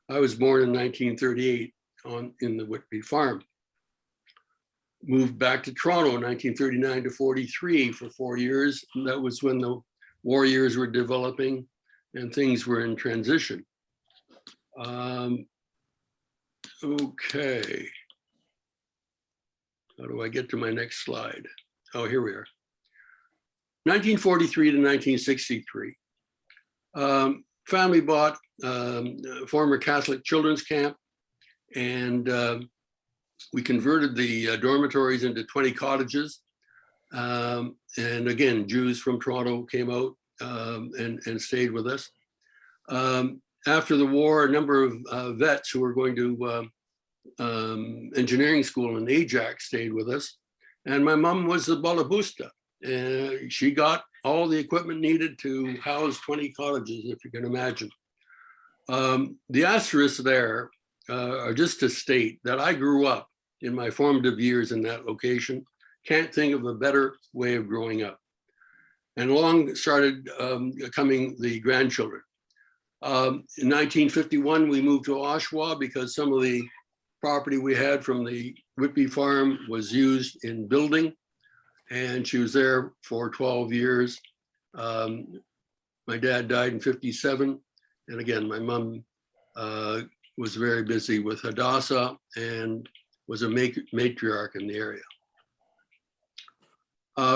I was born in 1938 in the Whitby Farm. Moved back to Toronto in 1939 to 43 for 4 years. And that was when the war years were developing and things were in transition. Okay. How do I get to my next slide? Oh, here we are. 1943 to 1963. Family bought a former Catholic children's camp, and we converted the dormitories into 20 cottages. And again, Jews from Toronto came out and stayed with us. After the war, a number of vets who were going to engineering school in Ajax stayed with us. And my mom was the balabusta. She got all the equipment needed to house 20 cottages, if you can imagine. The asterisks there are just to state that I grew up in my formative years in that location. Can't think of a better way of growing up. And along started coming the grandchildren. In 1951, we moved to Oshawa because some of the property we had from the Whitby Farm was used in building, and she was there for 12 years. My dad died in 57. And again, my mom was very busy with Hadassah and was a matriarch in the area.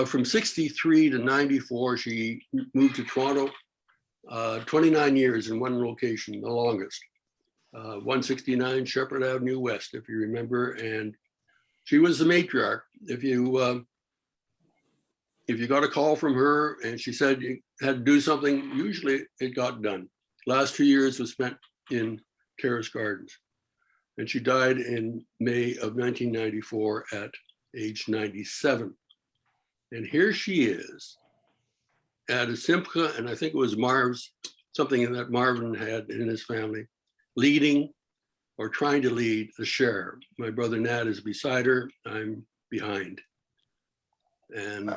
From 63 to 94, she moved to Toronto, 29 years in one location, the longest. 169 Shepherd Avenue West, if you remember. And she was the matriarch. If you got a call from her and she said you had to do something, usually it got done. Last 2 years was spent in Terrace Gardens. And she died in May of 1994 at age 97. And here she is at a Simcha, and I think it was Marv's, something that Marvin had in his family, leading or trying to lead the share. My brother Nat is beside her, I'm behind. And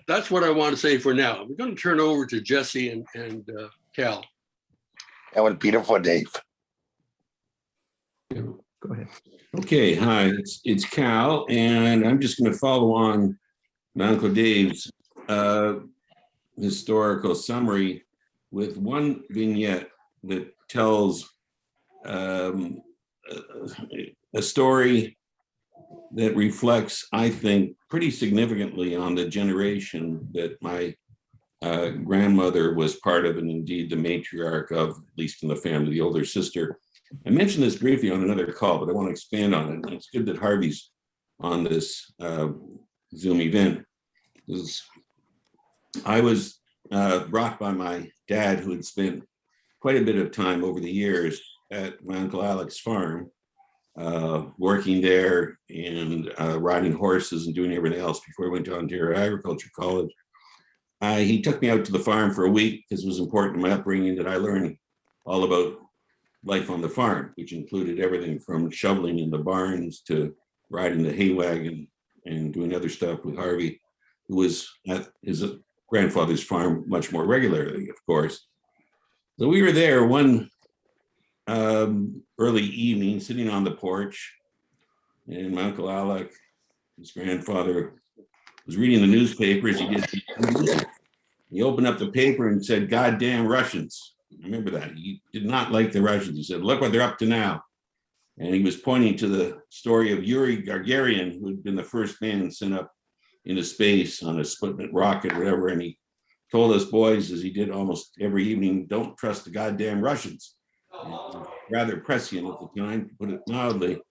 that's what I want to say for now. We're going to turn over to Jesse and Cal. That was beautiful, Dave. Go ahead. Okay, hi, it's Cal, and I'm just going to follow on my Uncle Dave's historical summary with one vignette that tells a story that reflects, I think, pretty significantly on the generation that my grandmother was part of, and indeed the matriarch of, at least in the family, the older sister. I mentioned this briefly on another call, but I want to expand on it. And it's good that Harvey's on this Zoom event. I was brought by my dad, who had spent quite a bit of time over the years at my Uncle Alex's farm, working there and riding horses and doing everything else before I went to Ontario Agriculture College. He took me out to the farm for a week because it was important in my upbringing that I learn all about life on the farm, which included everything from shoveling in the barns to riding the hay wagon and doing other stuff with Harvey, who was at his grandfather's farm much more regularly, of course. So we were there one early evening, sitting on the porch, and my Uncle Alec, his grandfather, was reading the newspapers. He opened up the paper and said, "Goddamn Russians." Remember that. He did not like the Russians. He said, "Look what they're up to now." And he was pointing to the story of Yuri Gagarin, who had been the first man sent up into space on a Sputnik rocket or whatever. And he told us boys, as he did almost every evening, don't trust the goddamn Russians. Rather prescient at the time, to put it mildly.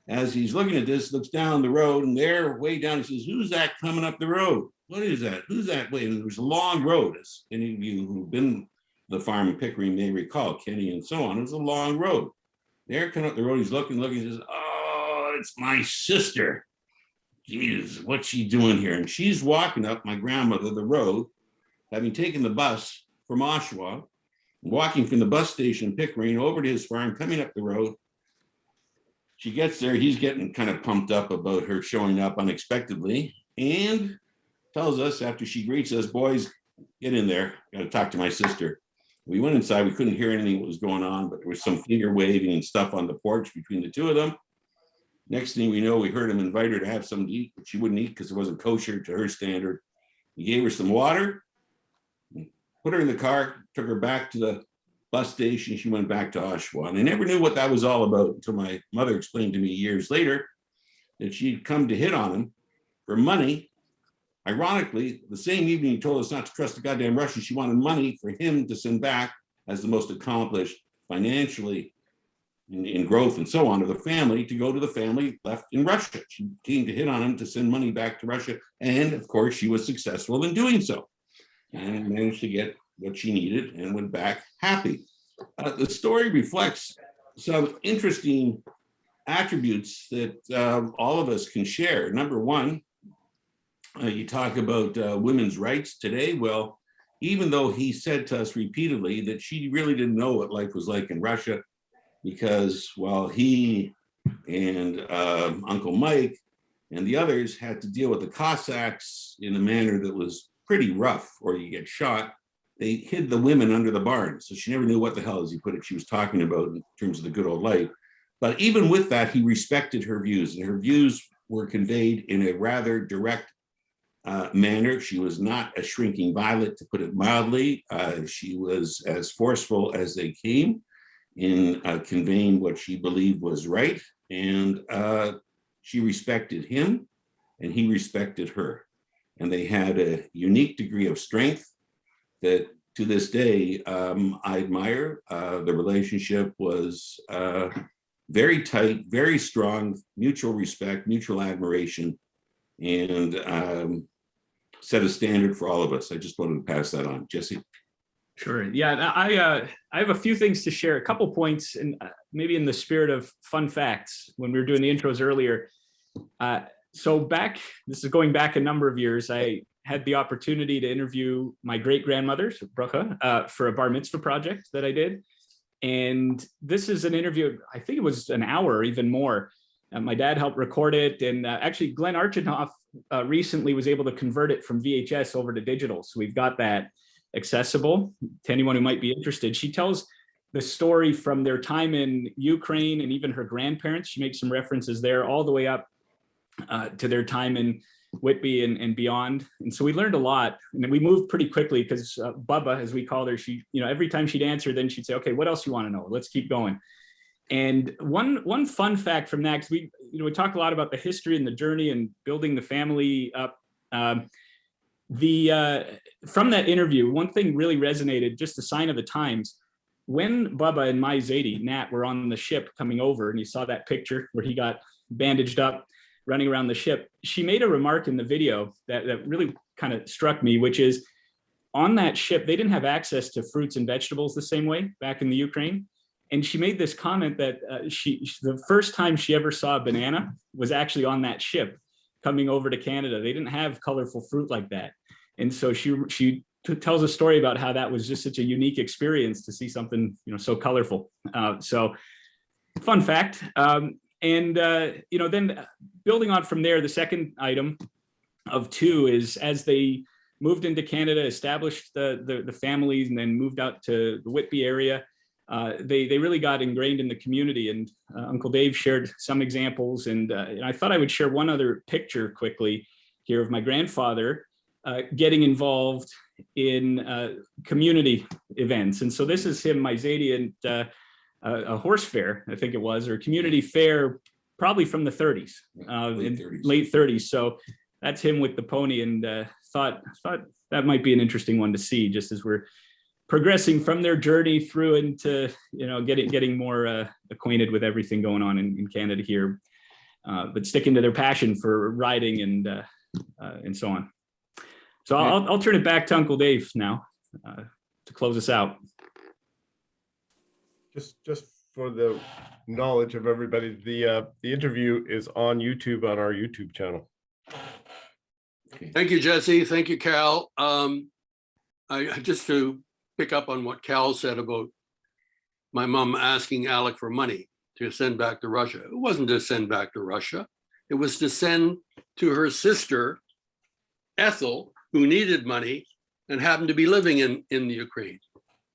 As he's looking at this, looks down the road, and there, way down, he says, "Who's that coming up the road? What is that? Who's that?" Wait, and there was a long road, as any of you who've been to the farm in Pickering may recall, Kenny and so on. It was a long road. There coming up the road, he's looking, he says, "Oh, it's my sister. Jesus, what's she doing here?" And she's walking up, my grandmother, the road, having taken the bus from Oshawa, walking from the bus station in Pickering over to his farm, coming up the road. She gets there, he's getting kind of pumped up about her showing up unexpectedly, and tells us, after she greets us, "Boys, get in there, gotta talk to my sister." We went inside, we couldn't hear anything that was going on, but there was some finger waving and stuff on the porch between the two of them. Next thing we know, we heard him invite her to have something to eat, but she wouldn't eat because it wasn't kosher to her standard. He gave her some water, put her in the car, took her back to the bus station. She went back to Oshawa. And I never knew what that was all about until my mother explained to me years later that she'd come to hit on him for money. Ironically, the same evening he told us not to trust the goddamn Russians, she wanted money for him to send back as the most accomplished financially in growth and so on of the family, to go to the family left in Russia. She came to hit on him to send money back to Russia. And of course, she was successful in doing so and managed to get what she needed and went back happy. The story reflects some interesting attributes that all of us can share. Number one, you talk about women's rights today. Well, even though he said to us repeatedly that she really didn't know what life was like in Russia, because while he and Uncle Mike and the others had to deal with the Cossacks in a manner that was pretty rough, or you get shot, they hid the women under the barn. So she never knew what the hell, as he put it, she was talking about in terms of the good old life. But even with that, he respected her views, and her views were conveyed in a rather direct manner. She was not a shrinking violet, to put it mildly. She was as forceful as they came in conveying what she believed was right. And she respected him, and he respected her. And they had a unique degree of strength that to this day, I admire. The relationship was very tight, very strong, mutual respect, mutual admiration, and set a standard for all of us. I just wanted to pass that on. Jesse? Sure. Yeah, I have a few things to share, a couple points, and maybe in the spirit of fun facts when we were doing the intros earlier. So this is going back a number of years, I had the opportunity to interview my great-grandmother, Brucha, for a bar mitzvah project that I did. And this is an interview, I think it was an hour or even more. My dad helped record it. And actually, Glenn Archenhoff recently was able to convert it from VHS over to digital. So we've got that accessible to anyone who might be interested. She tells the story from their time in Ukraine and even her grandparents. She makes some references there all the way up to their time in Whitby and beyond. And so we learned a lot, and we moved pretty quickly because Bubba, as we called her, she, every time she'd answer, then she'd say, okay, what else you want to know? Let's keep going. And one fun fact from that, because we talk a lot about the history and the journey and building the family up. From that interview, one thing really resonated, just a sign of the times. When Bubba and my Zadie, Nat, were on the ship coming over, and you saw that picture where he got bandaged up, running around the ship, she made a remark in the video that really kind of struck me, which is on that ship, they didn't have access to fruits and vegetables the same way back in the Ukraine. And she made this comment that the first time she ever saw a banana was actually on that ship coming over to Canada. They didn't have colorful fruit like that. And so she tells a story about how that was just such a unique experience to see something, so colorful. So fun fact. And then building on from there, the second item of two is as they moved into Canada, established the families, and then moved out to the Whitby area, they really got ingrained in the community. And Uncle Dave shared some examples. And I thought I would share one other picture quickly here of my grandfather getting involved in community events. And so this is him, my Zadie, and a horse fair, I think it was, or community fair, probably from the 30s, late 30s. So that's him with the pony, and thought that might be an interesting one to see, just as we're progressing from their journey through into, getting more acquainted with everything going on in Canada here, but sticking to their passion for riding and so on. So I'll turn it back to Uncle Dave now to close us out. Just for the knowledge of everybody, the interview is on YouTube, on our YouTube channel. Thank you, Jesse. Thank you, Cal. Just to pick up on what Cal said about my mom asking Alec for money to send back to Russia. It wasn't to send back to Russia. It was to send to her sister, Ethel, who needed money and happened to be living in the Ukraine.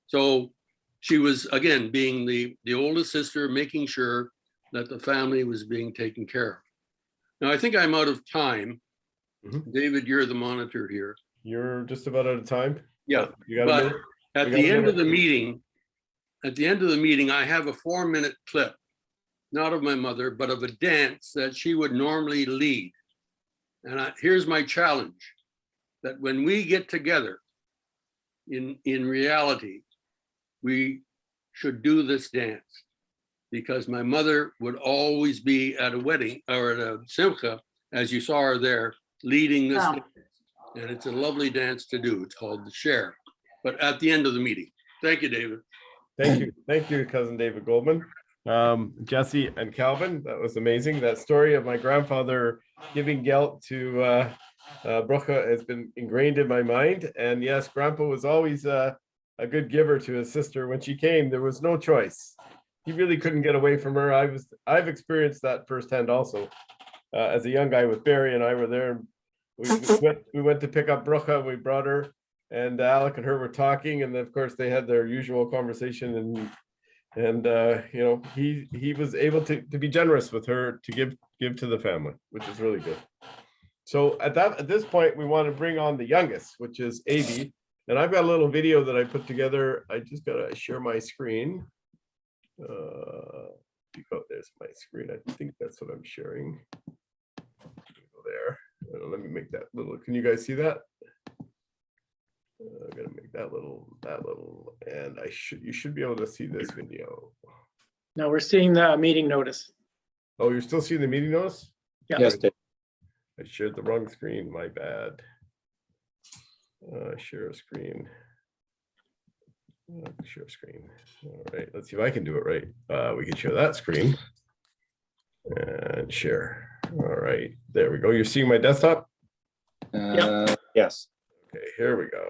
So she was, again, being the oldest sister, making sure that the family was being taken care of. Now, I think I'm out of time. David, you're the monitor here. You're just about out of time? Yeah, but at the end of the meeting, I have a 4-minute clip, not of my mother, but of a dance that she would normally lead. And here's my challenge, that when we get together in reality, we should do this dance, because my mother would always be at a wedding or at a simcha, as you saw her there, leading this dance. And it's a lovely dance to do. It's called the share, but at the end of the meeting. Thank you, David. Thank you, cousin David Goldman. Jesse and Calvin, that was amazing. That story of my grandfather giving gelt to Brucha has been ingrained in my mind. And yes, Grandpa was always a good giver to his sister. When she came, there was no choice. He really couldn't get away from her. I've experienced that firsthand also. As a young guy with Barry and I were there. We went to pick up Brucha. We brought her, and Alec and her were talking, and of course they had their usual conversation. And he was able to be generous with her, to give to the family, which is really good. So at this point, we want to bring on the youngest, which is Avi. And I've got a little video that I put together. I just gotta share my screen. There's my screen. I think that's what I'm sharing. Go there. Let me make that little. Can you guys see that? I'm gonna make that little, and you should be able to see this video. Now we're seeing the meeting notice. Oh, you're still seeing the meeting notice? Yeah. Yes, Dave. I shared the wrong screen, my bad. Share a screen. Share screen. All right, let's see if I can do it right. We can share that screen and share. All right, there we go. You're seeing my desktop? Yes. Okay, here we go.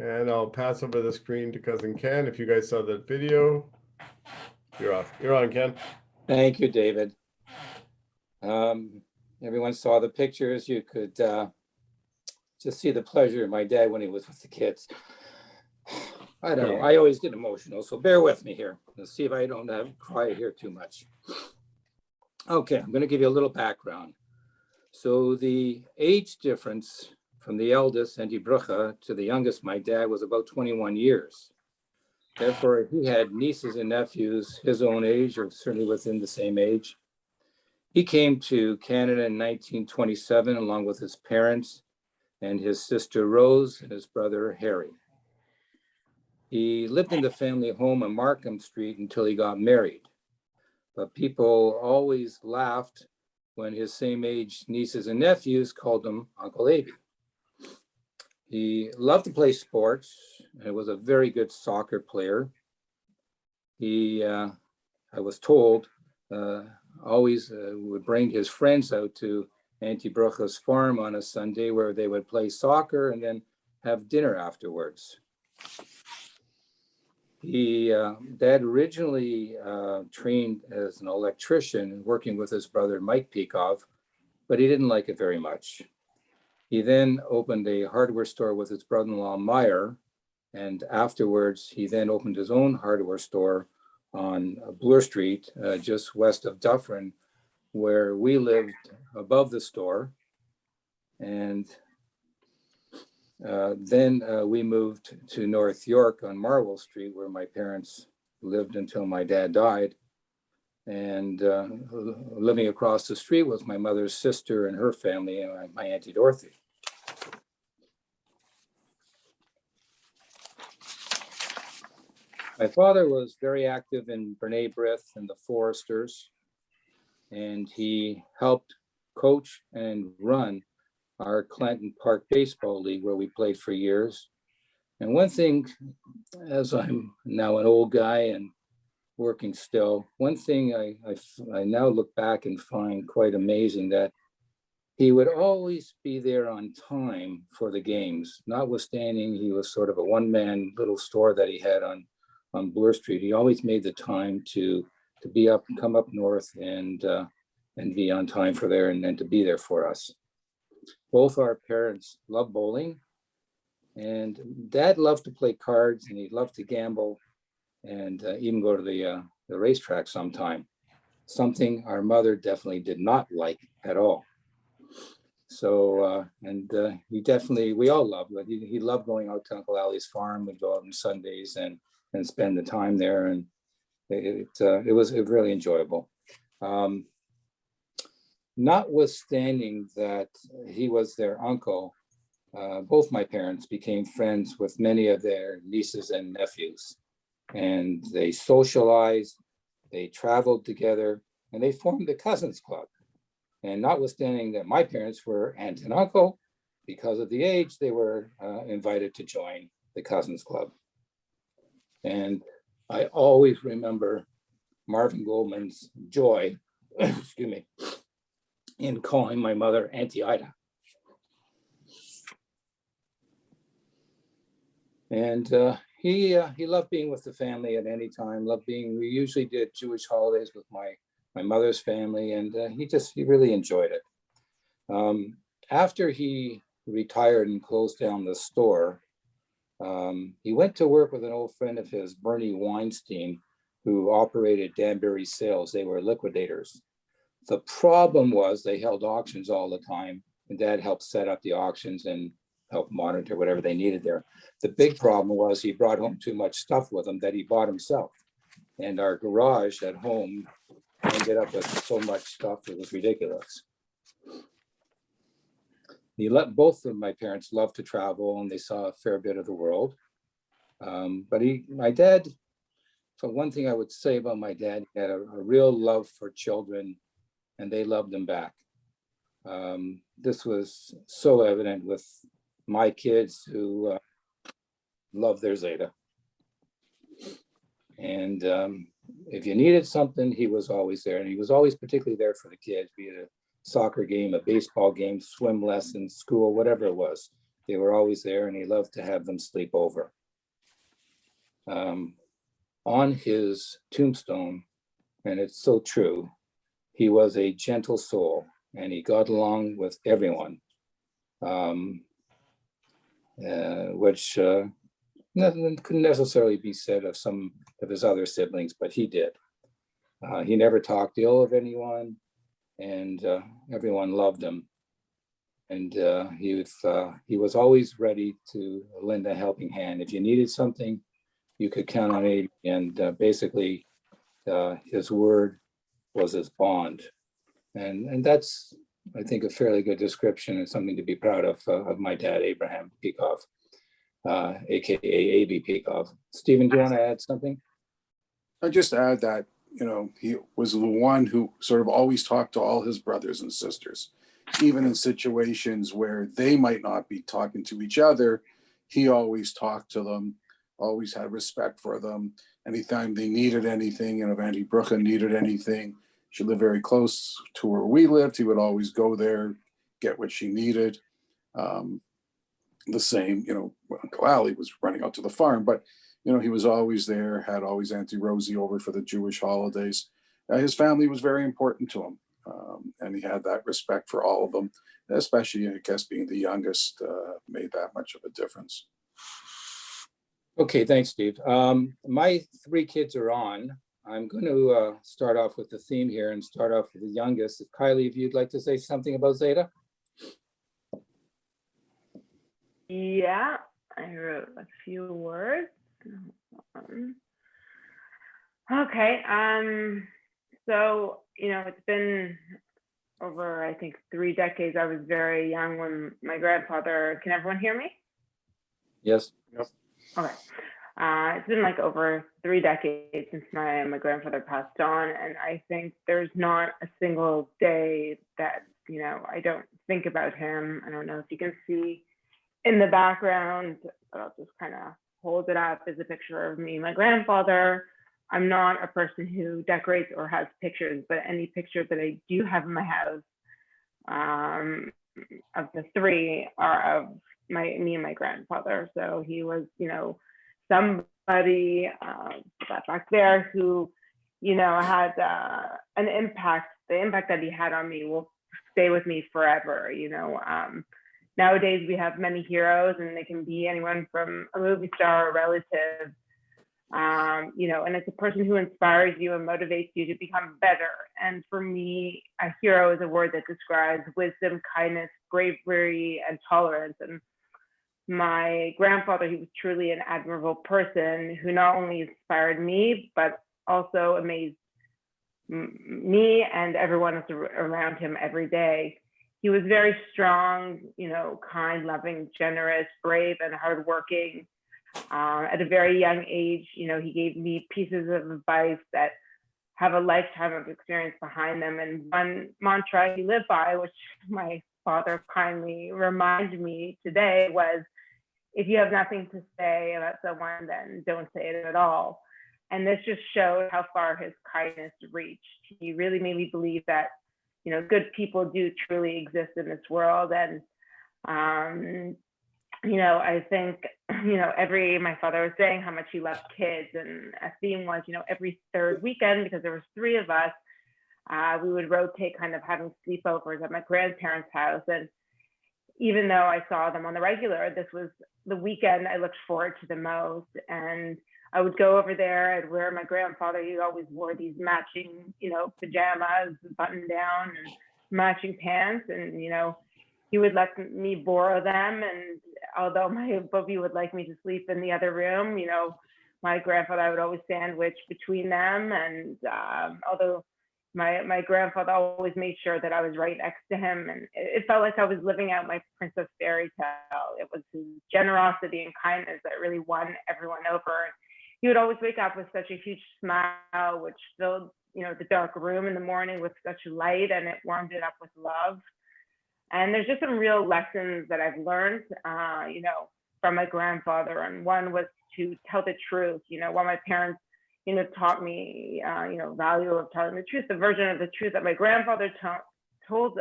And I'll pass over the screen to cousin Ken. If you guys saw that video, you're off. You're on, Ken. Thank you, David. Everyone saw the pictures. You could just see the pleasure of my dad when he was with the kids. I don't know. I always get emotional, so bear with me here. Let's see if I don't cry here too much. Okay, I'm going to give you a little background. So the age difference from the eldest, Auntie Brucha, to the youngest, my dad, was about 21 years. Therefore, he had nieces and nephews his own age, or certainly within the same age. He came to Canada in 1927, along with his parents and his sister Rose and his brother Harry. He lived in the family home on Markham Street until he got married. But people always laughed when his same age nieces and nephews called him Uncle Abe. He loved to play sports and was a very good soccer player. He, I was told, always would bring his friends out to Auntie Brucha's farm on a Sunday where they would play soccer and then have dinner afterwards. Dad originally trained as an electrician working with his brother Mike Pekov, but he didn't like it very much. He then opened a hardware store with his brother-in-law Meyer, and afterwards he then opened his own hardware store on Bloor Street, just west of Dufferin, where we lived above the store. And then we moved to North York on Marwell Street, where my parents lived until my dad died. And living across the street was my mother's sister and her family, and my Auntie Dorothy. My father was very active in B'nai B'rith and the Foresters, and he helped coach and run our Clanton Park Baseball League, where we played for years. And one thing, as I'm now an old guy and working still, one thing I now look back and find quite amazing, that he would always be there on time for the games, notwithstanding he was sort of a one-man little store that he had on Bloor Street. He always made the time to be up, come up north and be on time for there and to be there for us. Both our parents loved bowling, and Dad loved to play cards, and he loved to gamble and even go to the racetrack sometime. Something our mother definitely did not like at all. So, he definitely, we all loved it. He loved going out to Uncle Ali's farm. We'd go out on Sundays and spend the time there, and it was really enjoyable. Notwithstanding that he was their uncle, both my parents became friends with many of their nieces and nephews, and they socialized, they traveled together, and they formed the Cousins Club. And notwithstanding that my parents were aunt and uncle, because of the age, they were invited to join the Cousins Club. And I always remember Marvin Goldman's joy, excuse me, in calling my mother Auntie Ida. And he loved being with the family at any time, we usually did Jewish holidays with my mother's family, and he really enjoyed it. After he retired and closed down the store, he went to work with an old friend of his, Bernie Weinstein, who operated Danbury Sales. They were liquidators. The problem was they held auctions all the time, and Dad helped set up the auctions and help monitor whatever they needed there. The big problem was he brought home too much stuff with him that he bought himself. And our garage at home ended up with so much stuff, it was ridiculous. Both of my parents loved to travel, and they saw a fair bit of the world. But my dad, for one thing I would say about my dad, he had a real love for children, and they loved him back. This was so evident with my kids who love their Zeta. And if you needed something, he was always there. And he was always particularly there for the kids, be it a soccer game, a baseball game, swim lessons, school, whatever it was. They were always there, and he loved to have them sleep over. On his tombstone, and it's so true, he was a gentle soul, and he got along with everyone. Which couldn't necessarily be said of some of his other siblings, but he did. He never talked ill of anyone, and everyone loved him. And he was always ready to lend a helping hand. If you needed something, you could count on it. And basically, his word was his bond. And that's, I think, a fairly good description and something to be proud of my dad, Abraham Pekov, AKA A.B. Pekov. Stephen, do you want to add something? I just add that, he was the one who sort of always talked to all his brothers and sisters, even in situations where they might not be talking to each other. He always talked to them, always had respect for them. Anytime they needed anything, and if Auntie Brucha needed anything, she lived very close to where we lived. He would always go there, get what she needed. The same, Uncle Ali was running out to the farm, but, he was always there, had always Auntie Rosie over for the Jewish holidays. His family was very important to him, and he had that respect for all of them, especially, I guess, being the youngest made that much of a difference. Okay, thanks, Steve. My three kids are on. I'm going to start off with the theme here and start off with the youngest. Kylie, if you'd like to say something about Zeta. Yeah, I wrote a few words. Okay, so, it's been over, I think, 3 decades. I was very young when my grandfather, can everyone hear me? Yes. Yep. Okay. It's been like over 3 decades since my grandfather passed on. And I think there's not a single day that, I don't think about him. I don't know if you can see in the background, but I'll just kind of hold it up as a picture of me and my grandfather. I'm not a person who decorates or has pictures, but any pictures that I do have in my house of the three are of me and my grandfather. So he was, somebody back there who, had an impact. The impact that he had on me will stay with me forever. Nowadays we have many heroes, and they can be anyone from a movie star or relative. And it's a person who inspires you and motivates you to become better. And for me, a hero is a word that describes wisdom, kindness, bravery, and tolerance. And my grandfather, he was truly an admirable person who not only inspired me, but also amazed me and everyone else around him every day. He was very strong, kind, loving, generous, brave, and hardworking. At a very young age, he gave me pieces of advice that have a lifetime of experience behind them. And one mantra he lived by, which my father kindly reminded me today, was, if you have nothing to say about someone, then don't say it at all. And this just showed how far his kindness reached. He really made me believe that, good people do truly exist in this world. And, I think, my father was saying how much he loved kids, and a theme was, every third weekend, because there was 3 of us, we would rotate kind of having sleepovers at my grandparents' house. And even though I saw them on the regular, this was the weekend I looked forward to the most. And I would go over there, I'd wear my grandfather, he always wore these matching, pajamas, button down and matching pants. And, he would let me borrow them. And although my bubby would like me to sleep in the other room, my grandfather, I would always sandwich between them. And although my grandfather always made sure that I was right next to him, and it felt like I was living out my princess fairy tale. It was his generosity and kindness that really won everyone over. And he would always wake up with such a huge smile, which filled, the dark room in the morning with such light, and it warmed it up with love. And there's just some real lessons that I've learned, from my grandfather. And one was to tell the truth. While my parents, taught me, value of telling the truth, the version of the truth that my grandfather told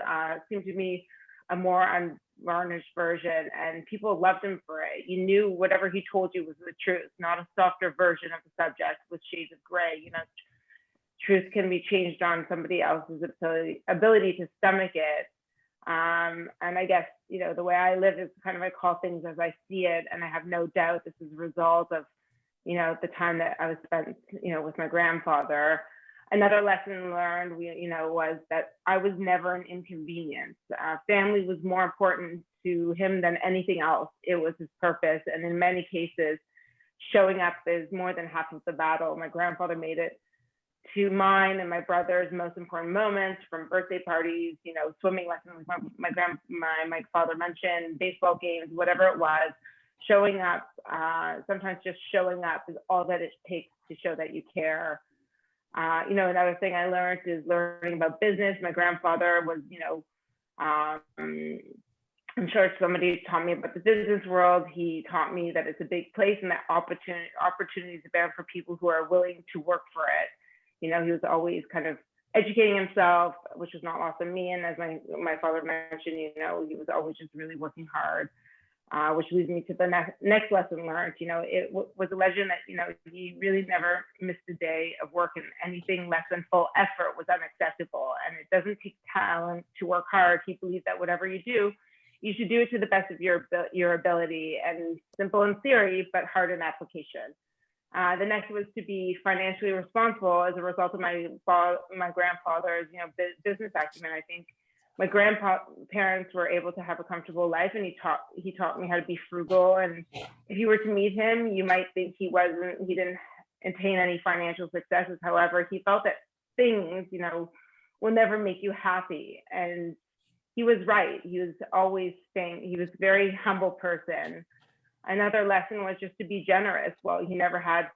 seemed to me a more unvarnished version, and people loved him for it. You knew whatever he told you was the truth, not a softer version of the subject with shades of gray. Truth can be changed on somebody else's ability to stomach it. And I guess, the way I live is kind of, I call things as I see it. And I have no doubt this is a result of, the time that I was spent, with my grandfather. Another lesson learned, was that I was never an inconvenience. Family was more important to him than anything else. It was his purpose. And in many cases, showing up is more than half of the battle. My grandfather made it to mine and my brother's most important moments, from birthday parties, swimming lessons, my father mentioned, baseball games, whatever it was. Showing up, sometimes just showing up is all that it takes to show that you care. Another thing I learned is learning about business. My grandfather was, I'm sure somebody taught me about the business world. He taught me that it's a big place and that opportunities abound for people who are willing to work for it. He was always kind of educating himself, which was not lost on me. And as my father mentioned, he was always just really working hard, which leads me to the next lesson learned. It was a legend that, he really never missed a day of work, and anything less than full effort was unacceptable. And it doesn't take talent to work hard. He believed that whatever you do, you should do it to the best of your ability, and simple in theory, but hard in application. The next was to be financially responsible as a result of my grandfather's, business acumen. I think my grandparents were able to have a comfortable life, and he taught me how to be frugal. And if you were to meet him, you might think he didn't attain any financial successes. However, he felt that things, will never make you happy. And he was right. He was always saying, he was a very humble person. Another lesson was just to be generous. Well, he never had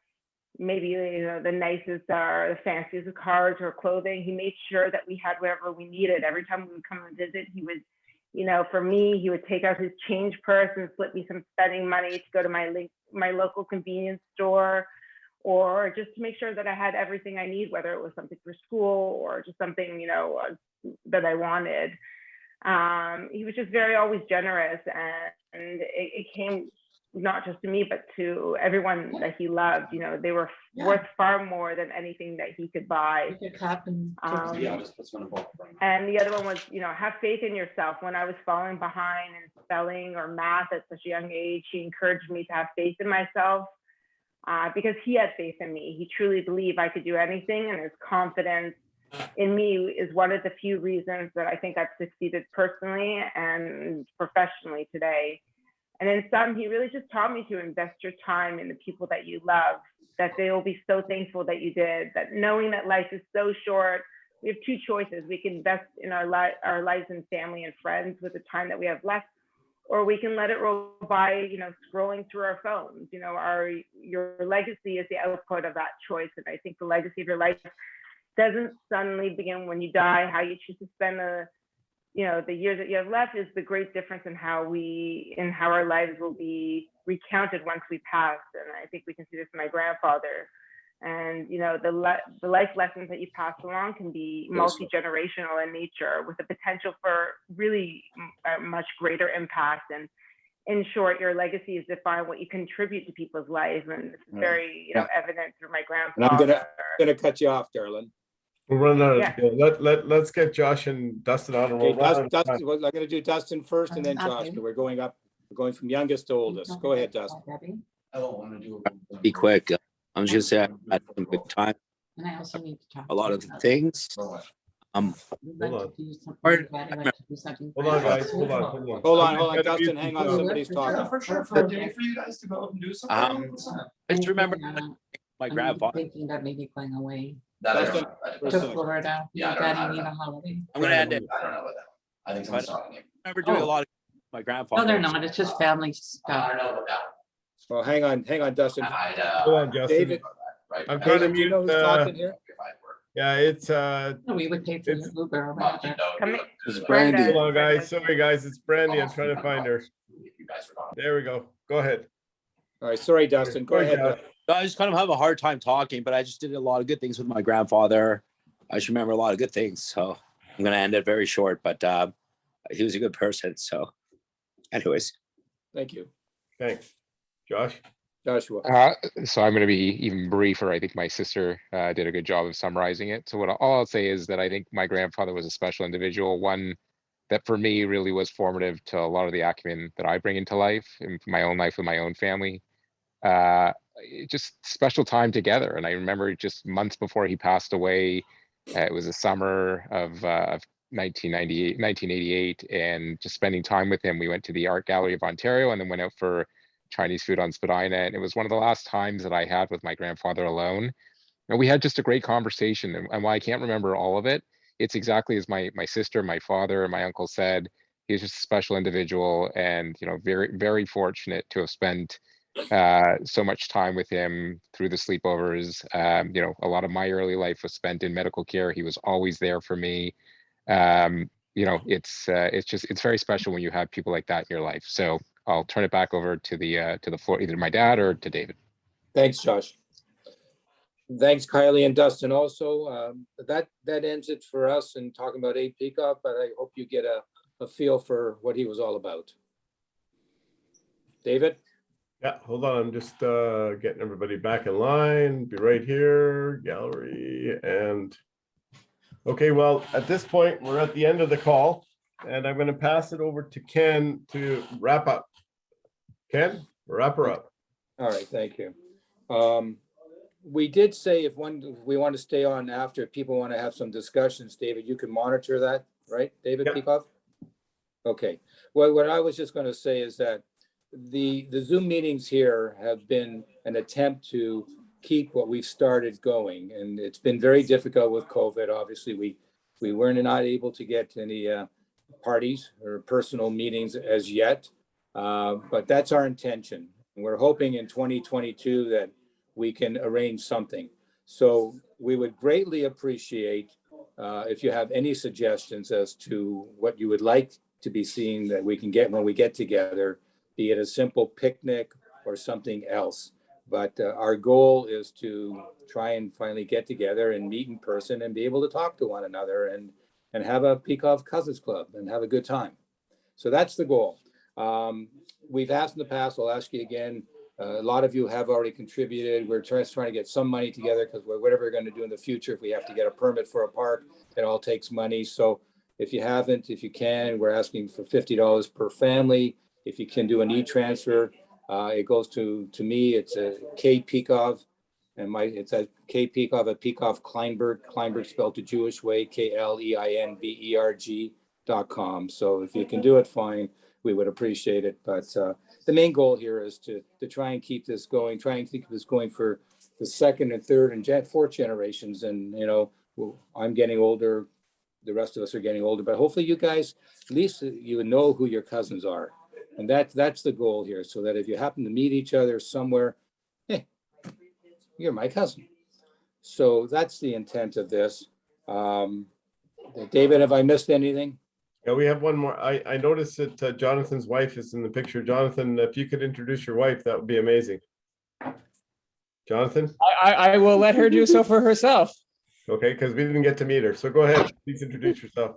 maybe the nicest or the fanciest of cars or clothing. He made sure that we had whatever we needed. Every time we would come and visit, he would, for me, he would take out his change purse and slip me some spending money to go to my local convenience store, or just to make sure that I had everything I need, whether it was something for school or just something, that I wanted. He was just always generous, and it came not just to me, but to everyone that he loved. They were worth far more than anything that he could buy. And the other one was, have faith in yourself. When I was falling behind in spelling or math at such a young age, he encouraged me to have faith in myself, because he had faith in me. He truly believed I could do anything, and his confidence in me is one of the few reasons that I think I've succeeded personally and professionally today. And in sum, he really just taught me to invest your time in the people that you love, that they will be so thankful that you did, that knowing that life is so short, we have 2 choices. We can invest in our lives and family and friends with the time that we have left, or we can let it roll by, scrolling through our phones. Your legacy is the output of that choice. And I think the legacy of your life doesn't suddenly begin when you die. How you choose to spend the years that you have left is the great difference in how our lives will be recounted once we pass. And I think we can see this in my grandfather. And the life lessons that you pass along can be multi-generational in nature, with the potential for really a much greater impact. And in short, your legacy is defined what you contribute to people's lives, and this is very evident through my And I'm grandfather. gonna cut you off, darling. We're running out Yeah. of, let's get Josh and Dustin on. And Okay, we'll run out of time. Dustin, well, I'm gonna do Dustin first and then Josh, but we're going up, we're going from youngest to oldest. Go ahead, Dustin. Be quick. I'm just gonna say I had some good time. And I also need to talk. A lot of the things. Hold Um, on. Part- Hold on, guys. Hold on. Hold on, Gotta Dustin, mute hang on, yourself. somebody's talking. For a day for you guys to go and do something. I just remember my I'm grandfather. thinking about maybe going away Dustin, to Florida. Yeah, I Daddy don't need know. a holiday. I'm gonna end it. I don't know about that. I think someone's talking to you. I remember doing a lot of my grandfather. No, they're not. It's just family I stuff. don't know about that. Well, hang on, Dustin. Hold on, Justin. David, Right. I'm trying to David, do you know mute. who's talking here? Yeah, it's No, we would pay for it's- the Uber or whatever. It's Brandy. hold on, guys. Sorry, guys. It's Brandy. I'm trying to find her. There we go. Go ahead. All right, sorry, Dustin, go ahead. Josh. I just kind of have a hard time talking, but I just did a lot of good things with my grandfather. I just remember a lot of good things. So I'm gonna end it very short, but he was a good person. So anyways. Thank you. Thanks. Josh. Joshua. So I'm going to be even briefer. I think my sister did a good job of summarizing it. So all I'll say is that I think my grandfather was a special individual, one that for me really was formative to a lot of the acumen that I bring into life, in my own life with my own family. Just special time together. And I remember just months before he passed away, it was the summer of 1988, and just spending time with him. We went to the Art Gallery of Ontario and then went out for Chinese food on Spadina. And it was one of the last times that I had with my grandfather alone. And we had just a great conversation. And while I can't remember all of it, it's exactly as my sister, my father, and my uncle said. He was just a special individual, and very, very fortunate to have spent so much time with him through the sleepovers. A lot of my early life was spent in medical care. He was always there for me. It's very special when you have people like that in your life. So I'll turn it back over to the floor, either my dad or to David. Thanks, Josh. Thanks, Kylie and Dustin also. That ends it for us in talking about Abe Pekov, but I hope you get a feel for what he was all about. David? Yeah, hold on. I'm just getting everybody back in line. Be right here, gallery, and okay, well, at this point, we're at the end of the call, and I'm going to pass it over to Ken to wrap up. Ken, wrap her up. All right, thank you. We did say if we want to stay on after, if people want to have some discussions, David, you can monitor that, right, David Pekov? Okay, well, what I was just going to say is that the Zoom meetings here have been an attempt to keep what we've started going, and it's been very difficult with COVID. Obviously, we weren't not able to get any parties or personal meetings as yet, but that's our intention. And we're hoping in 2022 that we can arrange something. So we would greatly appreciate if you have any suggestions as to what you would like to be seeing that we can get when we get together, be it a simple picnic or something else. But our goal is to try and finally get together and meet in person and be able to talk to one another and have a Picov Cousins Club and have a good time. So that's the goal. We've asked in the past, I'll ask you again, a lot of you have already contributed. We're trying to get some money together because whatever we're going to do in the future, if we have to get a permit for a park, it all takes money. So if you haven't, if you can, we're asking for $50 per family. If you can do an e-transfer, it goes to me, it's a K Pekov, and it's a K Pekov at Pekov Kleinberg spelled the Jewish way, KLEINBERG.com. So if you can do it, fine, we would appreciate it. But the main goal here is to try and keep this going, for the second and third and fourth generations. And, I'm getting older, the rest of us are getting older, but hopefully you guys, at least you would know who your cousins are. And that's the goal here, so that if you happen to meet each other somewhere, hey, you're my cousin. So that's the intent of this. David, have I missed anything? Yeah, we have one more. I noticed that Jonathan's wife is in the picture. Jonathan, if you could introduce your wife, that would be amazing. Jonathan? I will let her do so for herself. Okay, because we didn't get to meet her. So go ahead. Please introduce yourself.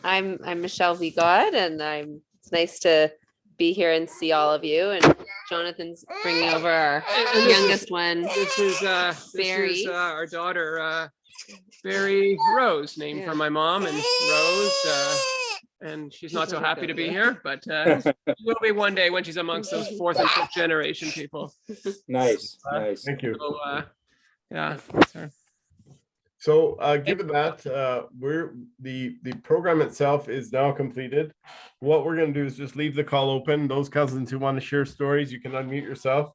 I'm Michelle V. God, and it's nice to be here and see all of you. And Jonathan's bringing over our youngest one. This is Barry. our daughter, Barry Rose, named for my mom, and Rose. And she's not so happy to be here, but she will be one day when she's amongst those fourth and fifth generation people. Nice, nice. Thank you. So, yeah. So given that, the program itself is now completed. What we're going to do is just leave the call open. Those cousins who want to share stories, you can unmute yourself.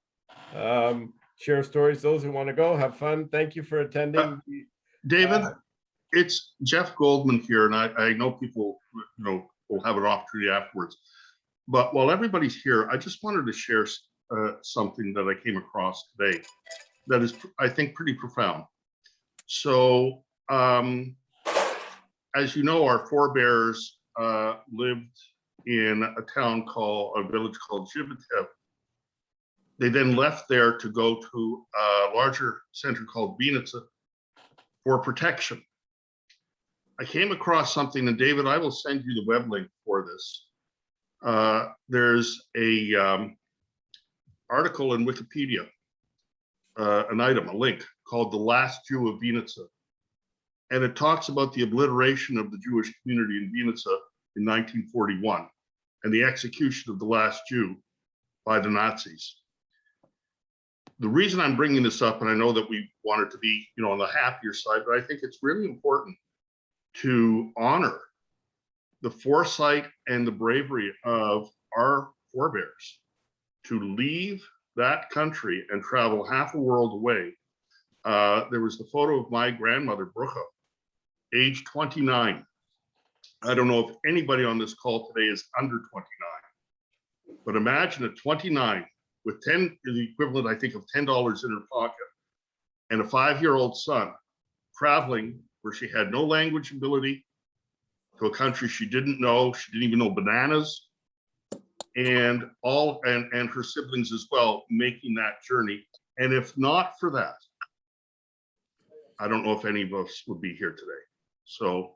Share stories. Those who want to go, have fun. Thank you for attending. David, it's Jeff Goldman here, and I know people will have an opportunity afterwards. But while everybody's here, I just wanted to share something that I came across today that is, I think, pretty profound. So, as you know, our forebears lived in a village called Zhivitev. They then left there to go to a larger center called Vinitsa for protection. I came across something, and David, I will send you the web link for this. There's a article in Wikipedia, a link called "The Last Jew of Vinitsa," and it talks about the obliteration of the Jewish community in Vinitsa in 1941 and the execution of the last Jew by the Nazis. The reason I'm bringing this up, and I know that we want it to be, on the happier side, but I think it's really important to honor the foresight and the bravery of our forebears to leave that country and travel half a world away. There was the photo of my grandmother, Brucha, age 29. I don't know if anybody on this call today is under 29, but imagine at 29 with the equivalent, I think, of $10 in her pocket and a 5-year-old son traveling where she had no language ability to a country she didn't know. She didn't even know bananas, and her siblings as well, making that journey. And if not for that, I don't know if any of us would be here today. So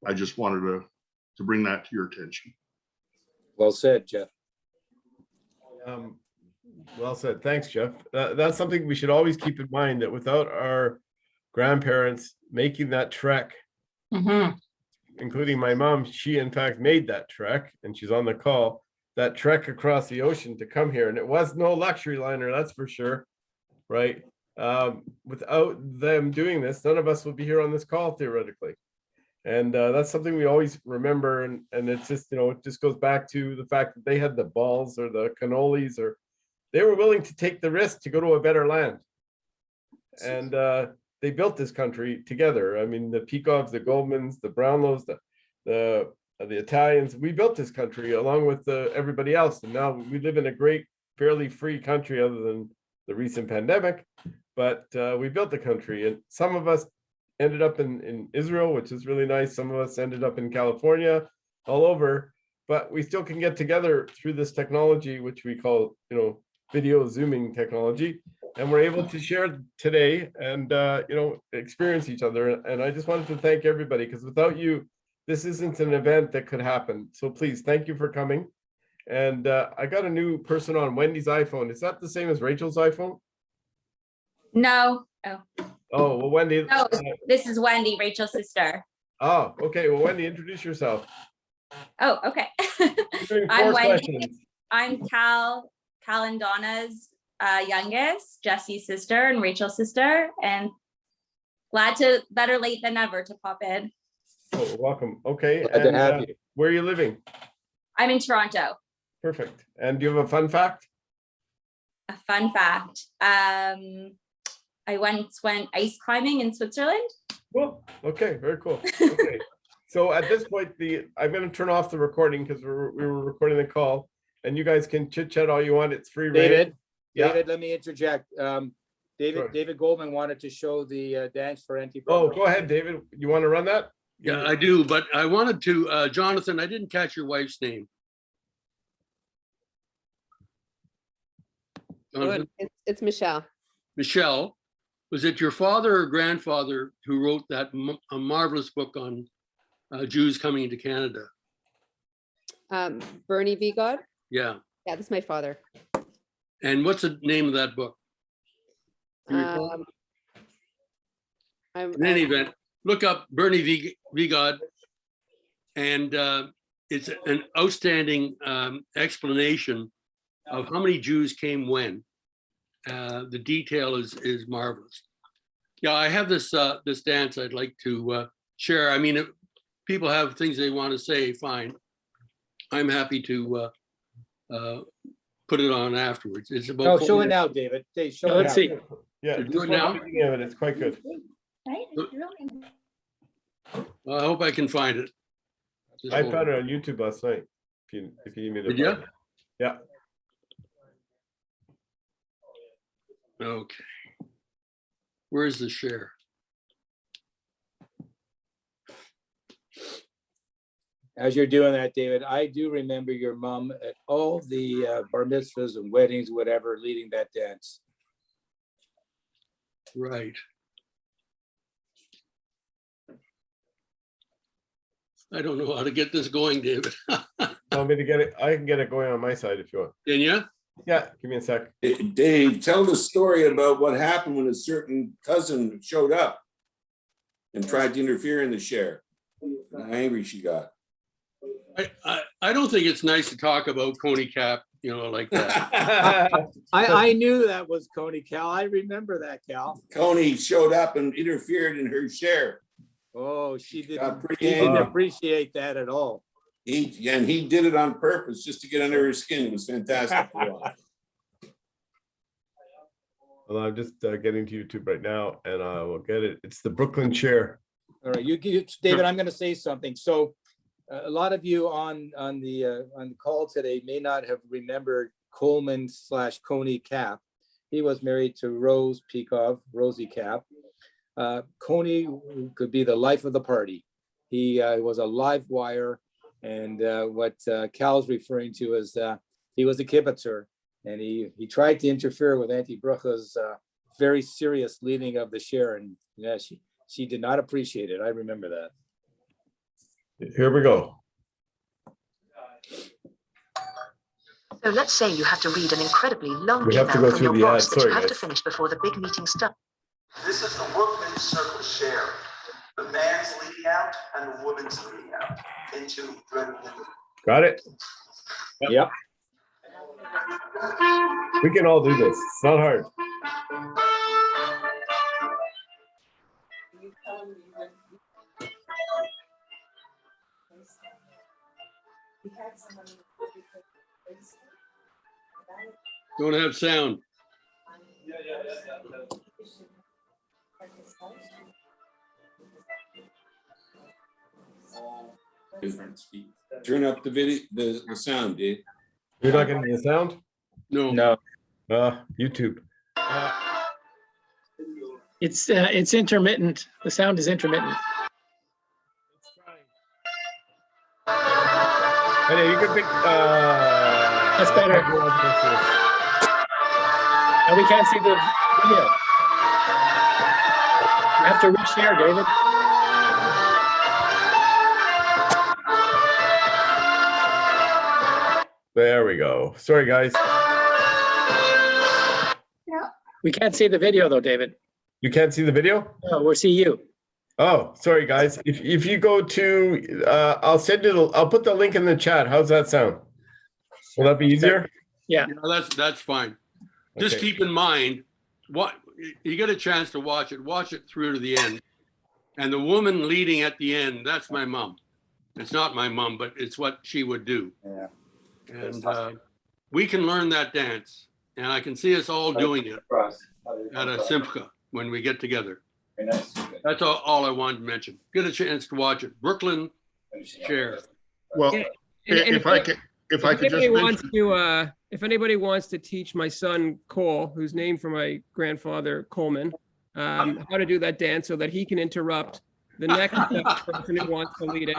I just wanted to bring that to your attention. Well said, Jeff. Well said. Thanks, Jeff. That's something we should always keep in mind, that without our grandparents making that trek, including my mom, she in fact made that trek, and she's on the call, that trek across the ocean to come here. And it was no luxury liner, that's for sure, right? Without them doing this, none of us would be here on this call theoretically. And that's something we always remember. And it's just, it just goes back to the fact that they had the balls or the cannolis, or they were willing to take the risk to go to a better land. And they built this country together. I mean, the Pikovs, the Goldmans, the Brownlows, the Italians, we built this country along with everybody else. And now we live in a great, fairly free country, other than the recent pandemic. But we built the country, and some of us ended up in Israel, which is really nice. Some of us ended up in California, all over, but we still can get together through this technology, which we call, video Zooming technology. And we're able to share today and, experience each other. And I just wanted to thank everybody, because without you, this isn't an event that could happen. So please, thank you for coming. And I got a new person on Wendy's iPhone. Is that the same as Rachel's iPhone? No. Oh. Oh, well, Wendy. No, this is Wendy, Rachel's sister. Oh, okay. Well, Wendy, introduce yourself. Oh, okay. I'm Wendy. I'm Cal and Donna's youngest, Jesse's sister and Rachel's sister, and better late than never to pop in. Oh, welcome. Okay. Glad to have you. Where are you living? I'm in Toronto. Perfect. And do you have a fun fact? A fun fact. I once went ice climbing in Switzerland. Cool. Okay, very cool. Okay. So at this point, I'm going to turn off the recording, because we were recording the call, and you guys can chit chat all you want. It's free reign. David, let me interject. David Goldman wanted to show the dance for anti. Oh, go ahead, David. You want to run that? Yeah, I do, but I wanted to, Jonathan, I didn't catch your wife's name. It's Michelle. Michelle, was it your father or grandfather who wrote that a marvelous book on Jews coming into Canada? Bernie V. God? Yeah. Yeah, that's my father. And what's the name of that book? Do you recall? In any event, look up Bernie V. God, and it's an outstanding explanation of how many Jews came when. The detail is marvelous. Yeah, I have this this dance I'd like to share. I mean, if people have things they want to say, fine. I'm happy to put it on afterwards. It's about. No, show it now, David. Dave, show it Let's now. see. Yeah, Do it just now? one thinking of it, it's quite good. I hope I can find it. Just I hold found on. it on YouTube last night. If you need me to Did you? find it. Yeah. Okay. Where's the share? As you're doing that, David, I do remember your mom at all the bar mitzvahs and weddings, whatever, leading that dance. Right. I don't know how to get this going, David. Want me to get it? I can get it going on my side if you want. Can you? Yeah, give me a sec. Dave, tell the story about what happened when a certain cousin showed up and tried to interfere in the share. How angry she got. I don't think it's nice to talk about Coney Cap, like that. I knew that was Coney, Cal. I remember that, Cal. Coney showed up and interfered in her share. Oh, she Got didn't, pretty she didn't angry. appreciate that at all. He did it on purpose just to get under her skin. It was fantastic. Well, I'm just getting to YouTube right now, and I will get it. It's the Brooklyn share. All right, David, I'm going to say something. So a lot of you on the call today may not have remembered Coleman / Coney Cap. He was married to Rose Pekov, Rosie Cap. Coney could be the life of the party. He was a live wire, and what Cal's referring to is he was a kibitzer, and he tried to interfere with Auntie Brucha's very serious leading of the share, and yeah, she did not appreciate it. I remember that. Here we go. So let's say you have to read an incredibly long We have to email go from your through the boss ads. that you Sorry, have to guys. finish before the big meeting starts. This is the workman's circle share. The man's leading out and the woman's leading out into thread. Got it? Yep. We can all do this. It's not hard. Don't have sound. Different speed. Turn up the video, the sound, Dave. You're not getting the sound? No. YouTube. It's intermittent. The sound is intermittent. Hey, you can pick. That's better. And we can't see the video. You have to reshare, David. There we go. Sorry, guys. We can't see the video though, David. You can't see the video? No, we'll see you. Oh, sorry, guys. If you go to, I'll send you. I'll put the link in the chat. How's that sound? Will that be easier? Yeah. That's fine. Just Okay. keep in mind, what you get a chance to watch it through to the end. And the woman leading at the end, that's my mom. It's not my mom, but it's what she would do. Yeah. And we can learn that dance. And I can see us all doing it at a simcha when we get together. That's all I wanted to mention. Get a chance to watch it. Brooklyn share. Well, And if I could just anybody mention, wants to, if anybody wants to teach my son Cole, who's named for my grandfather Coleman, how to do that dance so that he can interrupt the next person who wants to lead it.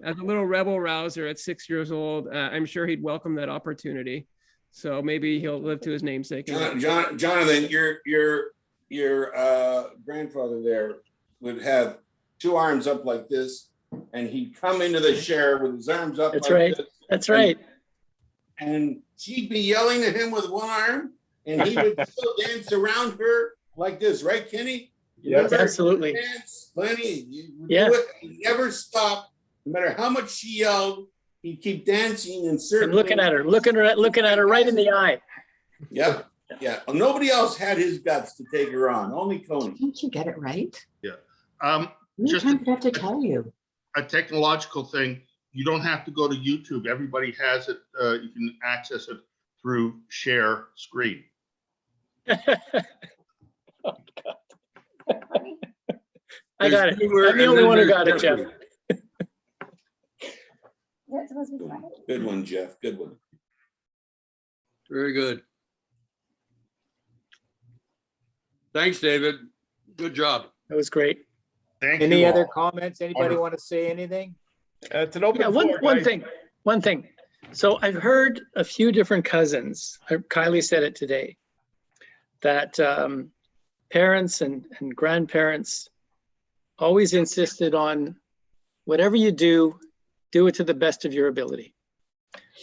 As a little rebel rouser at 6 years old, I'm sure he'd welcome that opportunity. So maybe he'll live to his namesake. Jonathan, your grandfather there would have two arms up like this, and he'd come into the share with his arms up. That's like right. this, That's right. And she'd be yelling at him with one arm, and he would still dance around her like this, right, Kenny? Yes, Remember? absolutely. Dance, Lenny, you would Yeah. do it. He never stopped, no matter how much she yelled. He'd keep dancing and circling. And looking at her right in the eye. Yep. Yeah. Nobody else had his guts to take her on. Only Coney. Didn't you get it right? Yeah. Just have to tell you. A technological thing. You don't have to go to YouTube. Everybody has it. You can access it through share screen. I got it. I'm the only one who got it, Jeff. Good one, Jeff. Good one. Very good. Thanks, David. Good job. That was great. Any other comments? Anybody want to say anything? It's an open Yeah, floor, one guys. thing. One thing. So I've heard a few different cousins, Kylie said it today, that parents and grandparents always insisted on whatever you do it to the best of your ability.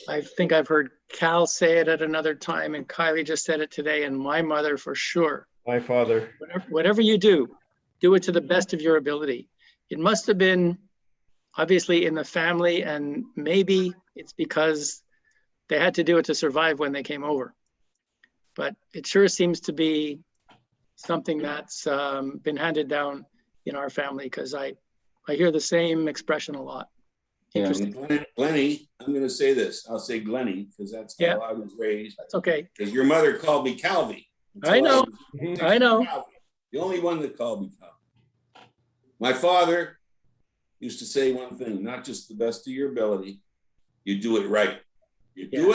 I think I've heard Cal say it at another time, and Kylie just said it today, and my mother for sure. My father. Whatever you do it to the best of your ability. It must have been obviously in the family, and maybe it's because they had to do it to survive when they came over. But it sure seems to be something that's been handed down in our family, because I hear the same expression a lot. Interesting. Glenny, I'm going to say this. I'll say Glenny because that's how I was raised. That's okay. Because your mother called me Calvi. I know. I know. The only one that called me Calvi. My father used to say one thing, not just the best of your ability, you do it right. You do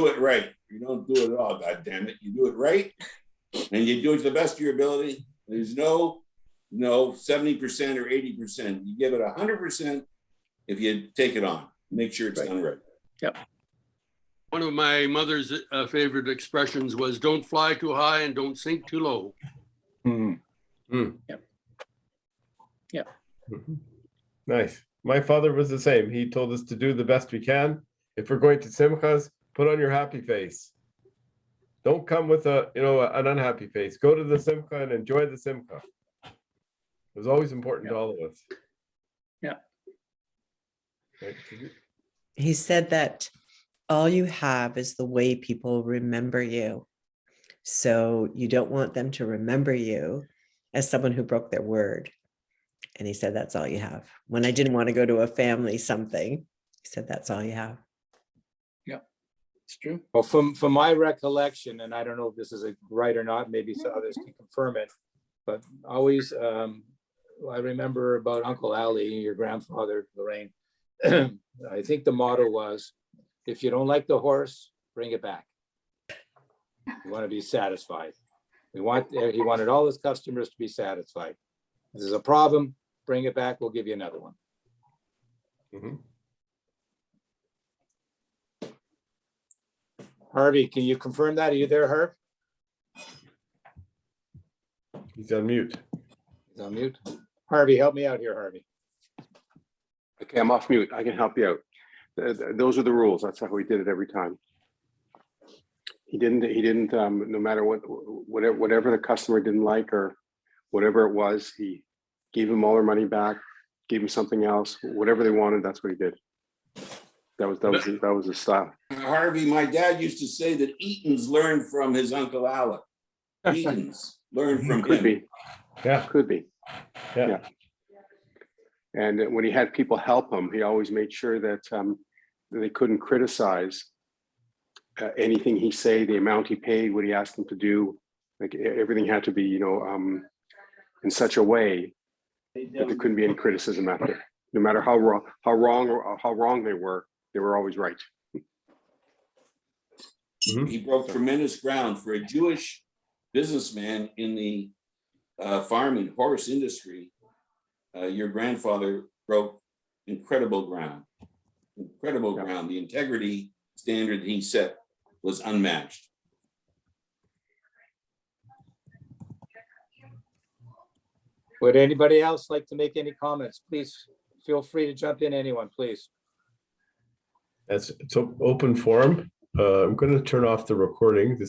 it right. You don't do it at all, God damn it. You do it right, and you do it to the best of your ability. There's no 70% or 80%. You give it 100% if you take it on. Make sure it's done right. Yep. One of my mother's favorite expressions was "Don't fly too high and don't sink too low." Yep. Yep. Nice. My father was the same. He told us to do the best we can. If we're going to simchas, put on your happy face. Don't come with an unhappy face. Go to the simcha and enjoy the simcha. It was always important to all of us. Yeah. Right. He said that all you have is the way people remember you. So you don't want them to remember you as someone who broke their word. And he said, that's all you have. When I didn't want to go to a family something, he said, that's all you have. Yeah, it's true. Well, from my recollection, and I don't know if this is right or not, maybe some others can confirm it, but always, I remember about Uncle Ali, your grandfather, Lorraine. I think the motto was, if you don't like the horse, bring it back. You want to be satisfied. He wanted all his customers to be satisfied. If there's a problem, bring it back, we'll give you another one. Harvey, can you confirm that? Are you there, Herb? He's on mute. He's on mute. Harvey, help me out here, Harvey. Okay, I'm off mute. I can help you out. Those are the rules. That's how we did it every time. He didn't, no matter whatever the customer didn't like or whatever it was, he gave them all their money back, gave them something else, whatever they wanted, that's what he did. That was his style. Harvey, my dad used to say that Eaton's learned from his Uncle Alec. Eaton's learned from Could him. be. Yeah. Could be. Yeah. And when he had people help him, he always made sure that they couldn't criticize anything he say, the amount he paid, what he asked them to do. Like everything had to be, in such a way that there couldn't be any criticism after. No matter how wrong they were always right. He broke tremendous ground for a Jewish businessman in the farming horse industry. Your grandfather broke incredible ground. The integrity standard he set was unmatched. Would anybody else like to make any comments? Please feel free to jump in, anyone, please. It's open forum. I'm going to turn off the recording. This